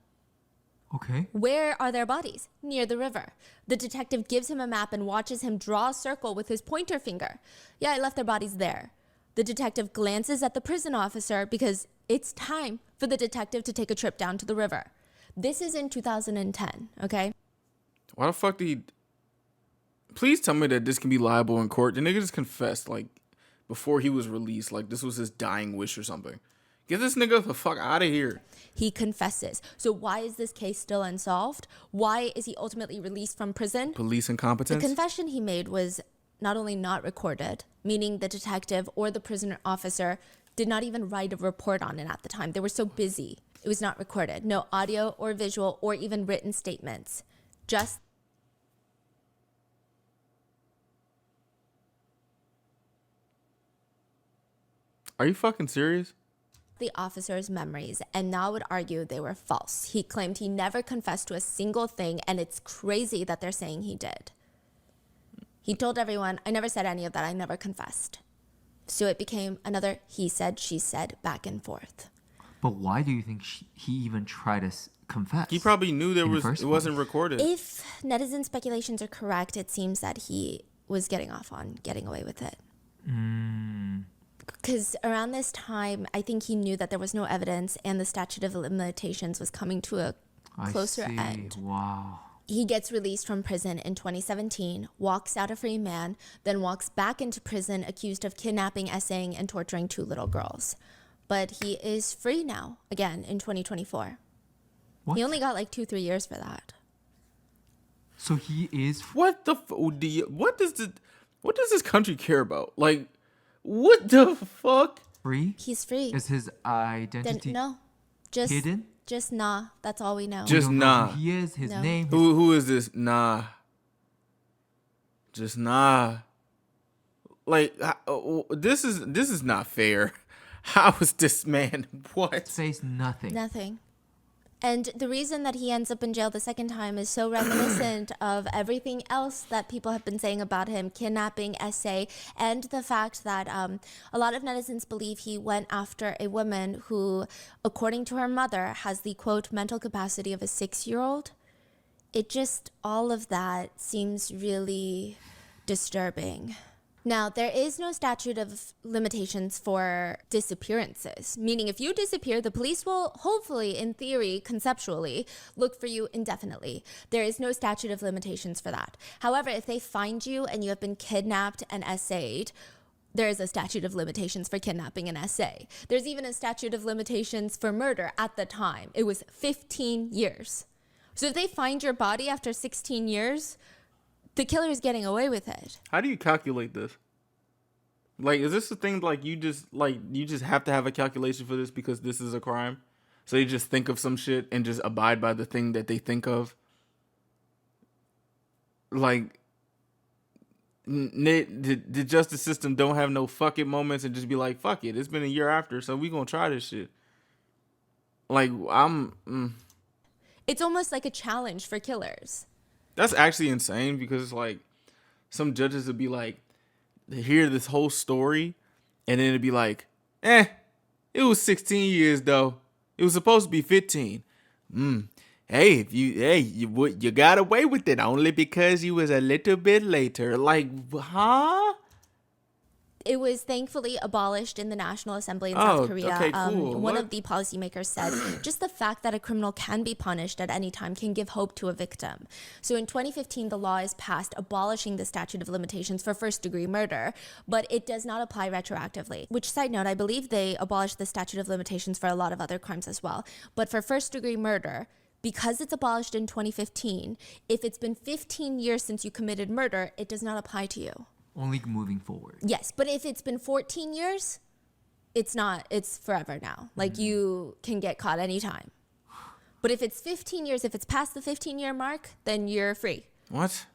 Okay. Where are their bodies? Near the river. The detective gives him a map and watches him draw a circle with his pointer finger. Yeah, I left their bodies there. The detective glances at the prison officer because it's time for the detective to take a trip down to the river. This is in 2010, okay? why the fuck did he... Please tell me that this can be liable in court. The nigga just confessed, like, before he was released. Like, this was his dying wish or something. Get this nigga the fuck out of here. He confesses. So why is this case still unsolved? Why is he ultimately released from prison? Police incompetence? The confession he made was not only not recorded, meaning the detective or the prison officer did not even write a report on it at the time. They were so busy. It was not recorded. No audio or visual or even written statements. Just Are you fucking serious? The officer's memories and now would argue they were false. He claimed he never confessed to a single thing, and it's crazy that they're saying he did. He told everyone, I never said any of that. I never confessed. So it became another he said, she said, back and forth. But why do you think he even tried to confess? He probably knew it wasn't recorded. If netizen speculations are correct, it seems that he was getting off on getting away with it. Because around this time, I think he knew that there was no evidence and the statute of limitations was coming to a closer end. Wow. He gets released from prison in 2017, walks out a free man, then walks back into prison accused of kidnapping, essaying, and torturing 2 little girls. But he is free now, again, in 2024. What? He only got like 2-3 years for that. So he is What the what does this country care about? Like, what the fuck? free? He's free. Is his Then, identity no, just hidden? Just nah. That's all we know. Just We don't know nah. who he is, his No. name. Who is this? Nah. Just nah. Like, this is not fair. How is this man? What? Face nothing. Nothing. And the reason that he ends up in jail the second time is so reminiscent of everything else that people have been saying about him, kidnapping, essay, and the fact that a lot of netizens believe he went after a woman who, according to her mother, has the, quote, mental capacity of a 6-year-old. It just, all of that seems really disturbing. Now, there is no statute of limitations for disappearances, meaning if you disappear, the police will hopefully, in theory, conceptually, look for you indefinitely. There is no statute of limitations for that. However, if they find you and you have been kidnapped and essayed, there is a statute of limitations for kidnapping and essay. There's even a statute of limitations for murder at the time. It was 15 years. So if they find your body after 16 years, the killer is getting away with it. How do you calculate this? Like, is this a thing you just have to have a calculation for this because this is a crime? So you just think of some shit and just abide by the thing that they think of? Like, the justice system don't have no fuck it moments and just be like, fuck it, it's been a year after, so we gonna try this shit. Like, It's almost like a challenge for killers. That's actually insane because, like, some judges would be like, they hear this whole story and then it'd be like, it was 16 years though. It was supposed to be 15. Hey, you got away with it only because you was a little bit later. Like, huh? It was thankfully abolished in the National Assembly in South Korea. Okay, cool. One What? of the policymakers said, just the fact that a criminal can be punished at any time can give hope to a victim. So in 2015, the law is passed abolishing the statute of limitations for first-degree murder, but it does not apply retroactively. Which, side note, I believe they abolished the statute of limitations for a lot of other crimes as well. But for first-degree murder, because it's abolished in 2015, if it's been 15 years since you committed murder, it does not apply to you. Only moving forward. Yes, but if it's been 14 years, it's not, it's forever now. Like, you can get caught anytime. But if it's 15 years, if it's past the 15-year mark, then you're free. What?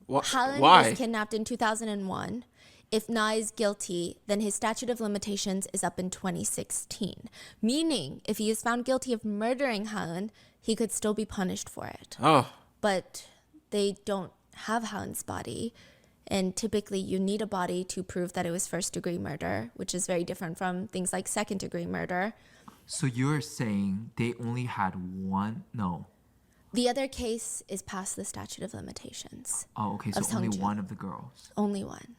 Haaland Why? was kidnapped in 2001. If Na is guilty, then his statute of limitations is up in 2016. Meaning, if he is found guilty of murdering Haaland, he could still be punished for it. Oh, But they don't have Haaland's body. And typically you need a body to prove that it was first-degree murder, which is very different from things like second-degree murder. So you're saying they only had one? No. The other case is past the statute of limitations. Oh, okay. So Of only Seongju. one of the girls. Only one.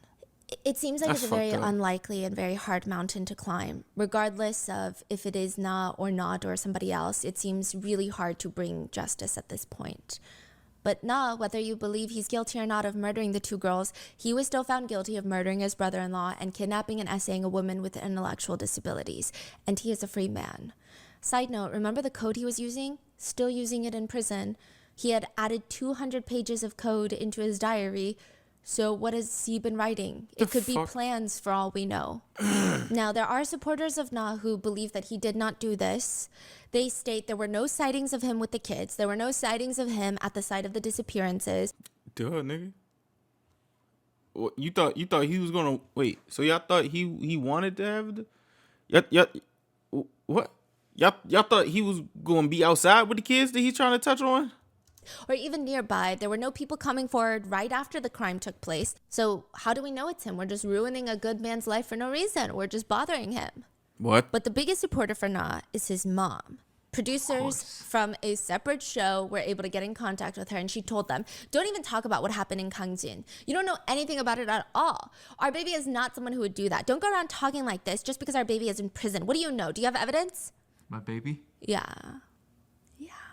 It seems like That's it's a very fucked up. unlikely and very hard mountain to climb. Regardless of if it is Na or not or somebody else, it seems really hard to bring justice at this point. But Na, whether you believe he's guilty or not of murdering the 2 girls, he was still found guilty of murdering his brother-in-law and kidnapping and essaying a woman with intellectual disabilities. And he is a free man. Side note, remember the code he was using? Still using it in prison. He had added 200 pages of code into his diary. So what has he been writing? It could be fuck? plans for all we know. Now, there are supporters of Na who believe that he did not do this. They state there were no sightings of him with the kids. There were no sightings of him at the site of the disappearances. duh, nigga. What, you thought he was gonna wait? So y'all thought he wanted to have What? Y'all thought he was gonna be outside with the kids that he's trying to touch on? Or even nearby, there were no people coming forward right after the crime took place. So how do we know it's him? We're just ruining a good man's life for no reason. We're just bothering him. What? But the biggest supporter for Na is his mom. Producers from a separate show were able to get in contact with her, and she told them, don't even talk about what happened in Gangjin. You don't know anything about it at all. Our baby is not someone who would do that. Don't go around talking like this just because our baby is in prison. What do you know? Do you have evidence? My baby? Yeah.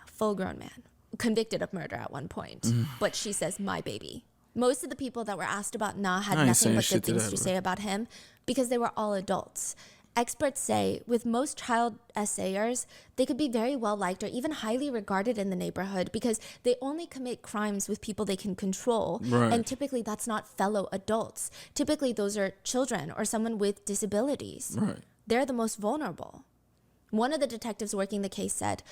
Full grown man. Convicted of murder at one point. But she says, my baby. Most of the people that were asked about Na had nothing but good things to say about him because they were all adults. Experts say with most child essayers, they could be very well liked or even highly regarded in the neighborhood because they only commit crimes with people they can control. Right. And typically that's not fellow adults. Typically those are children or someone with disabilities. Right. They're the most vulnerable. One of the detectives working the case said,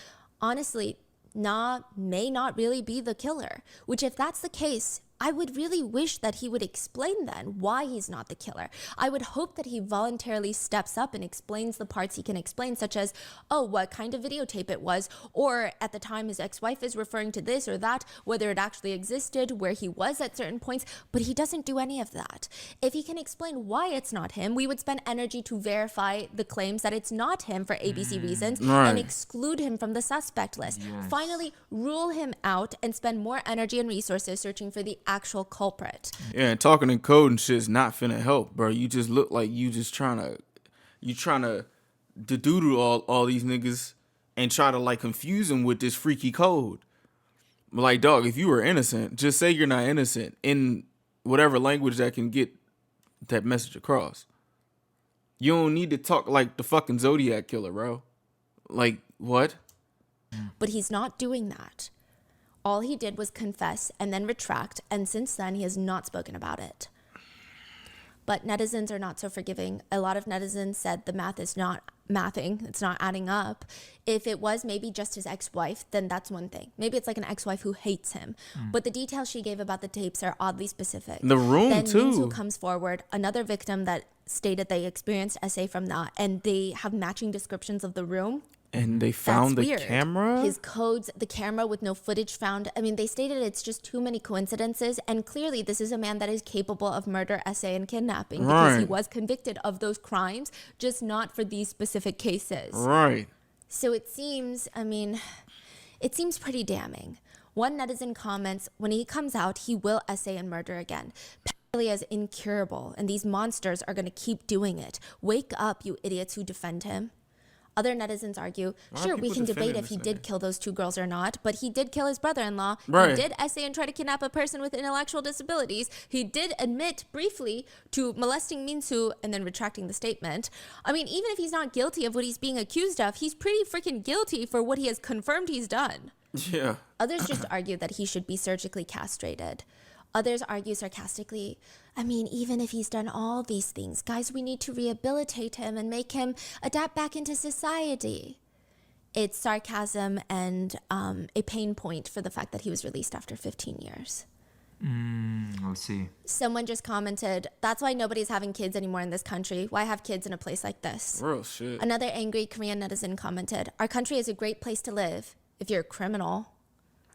honestly, Na may not really be the killer, which if that's the case, I would really wish that he would explain then why he's not the killer. I would hope that he voluntarily steps up and explains the parts he can explain, such as, oh, what kind of videotape it was, or at the time his ex-wife is referring to this or that, whether it actually existed, where he was at certain points, but he doesn't do any of that. If he can explain why it's not him, we would spend energy to verify the claims that it's not him for ABC reasons and exclude him from the suspect list. Yes. Finally, rule him out and spend more energy and resources searching for the actual culprit. Yeah, and talking in code and shit's not finna help, bro. You just look like you trying to doodle all these niggas and try to like confuse them with this freaky code. Like, dog, if you were innocent, just say you're not innocent in whatever language that can get that message across. You don't need to talk like the fucking Zodiac killer, bro. Like, what? But he's not doing that. All he did was confess and then retract, and since then he has not spoken about it. But netizens are not so forgiving. A lot of netizens said the math is not mathing, it's not adding up. If it was maybe just his ex-wife, then that's one thing. Maybe it's like an ex-wife who hates him. But the details she gave about the tapes are oddly specific. The room, then too. Minsu comes forward, another victim that stated they experienced SA from that, and they have matching descriptions of the room. And they found That's the weird. camera? His codes, the camera with no footage found. I mean, they stated it's just too many coincidences. And clearly, this is a man that is capable of murder, essay, and kidnapping because he was convicted of those crimes, just not for these specific cases. Right. So it seems, it seems pretty damning. One netizen comments, when he comes out, he will essay and murder again. Pedophilia is incurable, and these monsters are going to keep doing it. Wake up, you idiots who defend him. Other netizens argue, sure, we can debate if he did kill those two girls or not, but he did kill his brother-in-law. Right. He did essay and try to kidnap a person with intellectual disabilities. He did admit briefly to molesting Minsu and then retracting the statement. I mean, even if he's not guilty of what he's being accused of, he's pretty freaking guilty for what he has confirmed he's done. Yeah. Others just argue that he should be surgically castrated. Others argue sarcastically, even if he's done all these things, guys, we need to rehabilitate him and make him adapt back into society. It's sarcasm and a pain point for the fact that he was released after 15 years. I see. Someone just commented, that's why nobody's having kids anymore in this country. Why have kids in a place like this? Real shit. Another angry Korean netizen commented, our country is a great place to live if you're a criminal.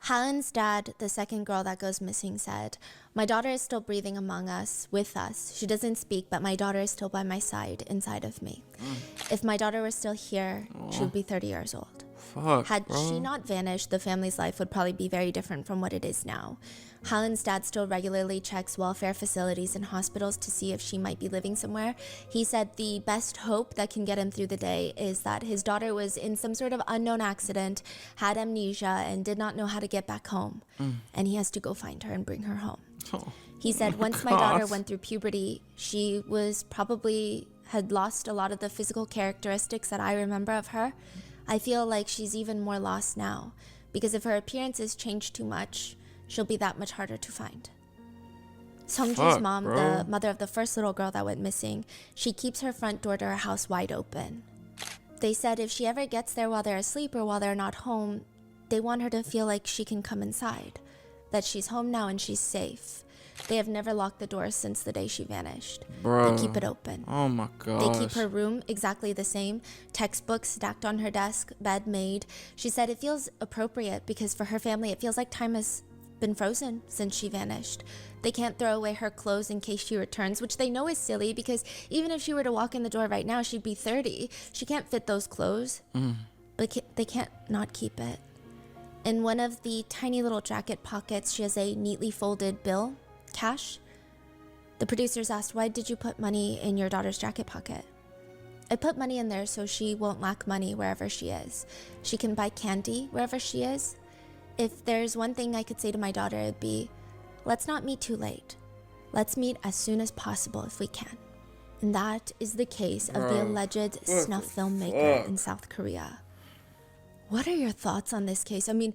Hallen's dad, the second girl that goes missing, said, my daughter is still breathing among us, with us. She doesn't speak, but my daughter is still by my side, inside of me. If my daughter were still here, she would be 30 years old. Fuck, Had bro. she not vanished, the family's life would probably be very different from what it is now. Hallen's dad still regularly checks welfare facilities and hospitals to see if she might be living somewhere. He said the best hope that can get him through the day is that his daughter was in some sort of unknown accident, had amnesia, and did not know how to get back home. And he has to go find her and bring her home. Oh. He said once my daughter went through puberty, she was probably had lost a lot of the physical characteristics that I remember of her. I feel like she's even more lost now, because if her appearances change too much, she'll be that much harder to find. Sungju's mom, the mother of the first little girl that went missing, she keeps her front door to her house wide open. They said if she ever gets there while they're asleep or while they're not home, they want her to feel like she can come inside, that she's home now and she's safe. They have never locked the door since the day she vanished. Bruh. They keep it open. Oh my They gosh. keep her room exactly the same. Textbooks stacked on her desk, bed made. She said it feels appropriate because for her family, it feels like time has been frozen since she vanished. They can't throw away her clothes in case she returns, which they know is silly because even if she were to walk in the door right now, she'd be 30. She can't fit those clothes, but they can't not keep it. In one of the tiny little jacket pockets, she has a neatly folded bill, cash. The producers asked, "Why did you put money in your daughter's jacket pocket?" "I put money in there so she won't lack money wherever she is. She can buy candy wherever she is. If there's one thing I could say to my daughter, it'd be, let's not meet too late. Let's meet as soon as possible if we can." And that is the case of the alleged snuff filmmaker in South Korea. What are your thoughts on this case? I mean,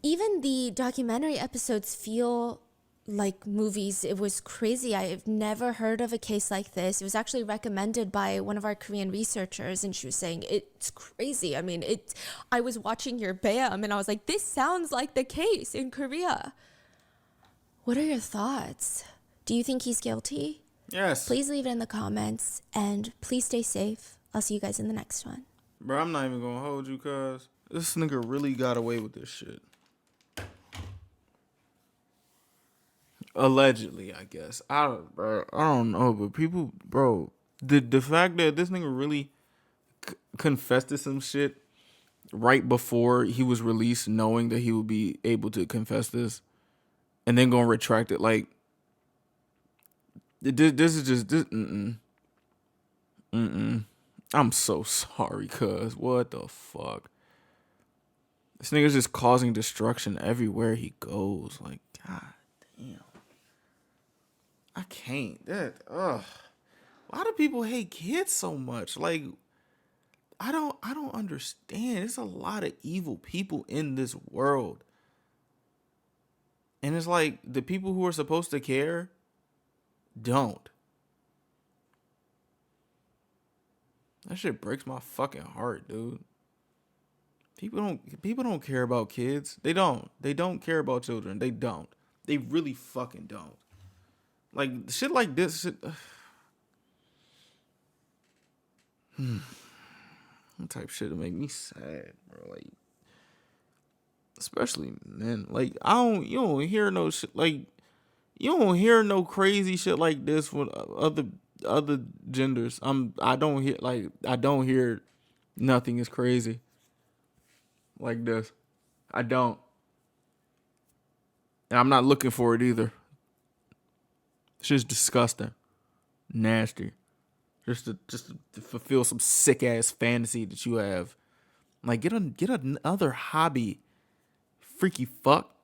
even the documentary episodes feel like movies. It was crazy. I've never heard of a case like this. It was actually recommended by one of our Korean researchers, and she was saying it's crazy. I mean, I was watching your BAM, and I was like, this sounds like the case in Korea. What are your thoughts? Do you think he's guilty? Yes. Please leave it in the comments, and please stay safe. I'll see you guys in the next one. Bro, I'm not even gonna hold you, cuz this nigga really got away with this shit. Allegedly, I guess. I don't know, but people, bro, the fact that this nigga really confessed to some shit right before he was released, knowing that he would be able to confess this, and then gonna retract it, like, this is just this. I'm so sorry, cuz. What the fuck? This nigga's just causing destruction everywhere he goes. Like, god damn. I can't. Why do people hate kids so much? Like, I don't understand. There's a lot of evil people in this world. And it's like the people who are supposed to care don't. That shit breaks my fucking heart, dude. People don't care about kids. They don't. They don't care about children. They don't. They really fucking don't. Like shit like this shit. That type of shit will make me sad, bro. Like, especially men. Like, you don't hear no shit like, you don't hear no crazy shit like this with other genders. I don't hear nothing is crazy like this. I don't. And I'm not looking for it either. It's just disgusting. Nasty. Just to fulfill some sick ass fantasy that you have. Like, get another hobby. Freaky fuck.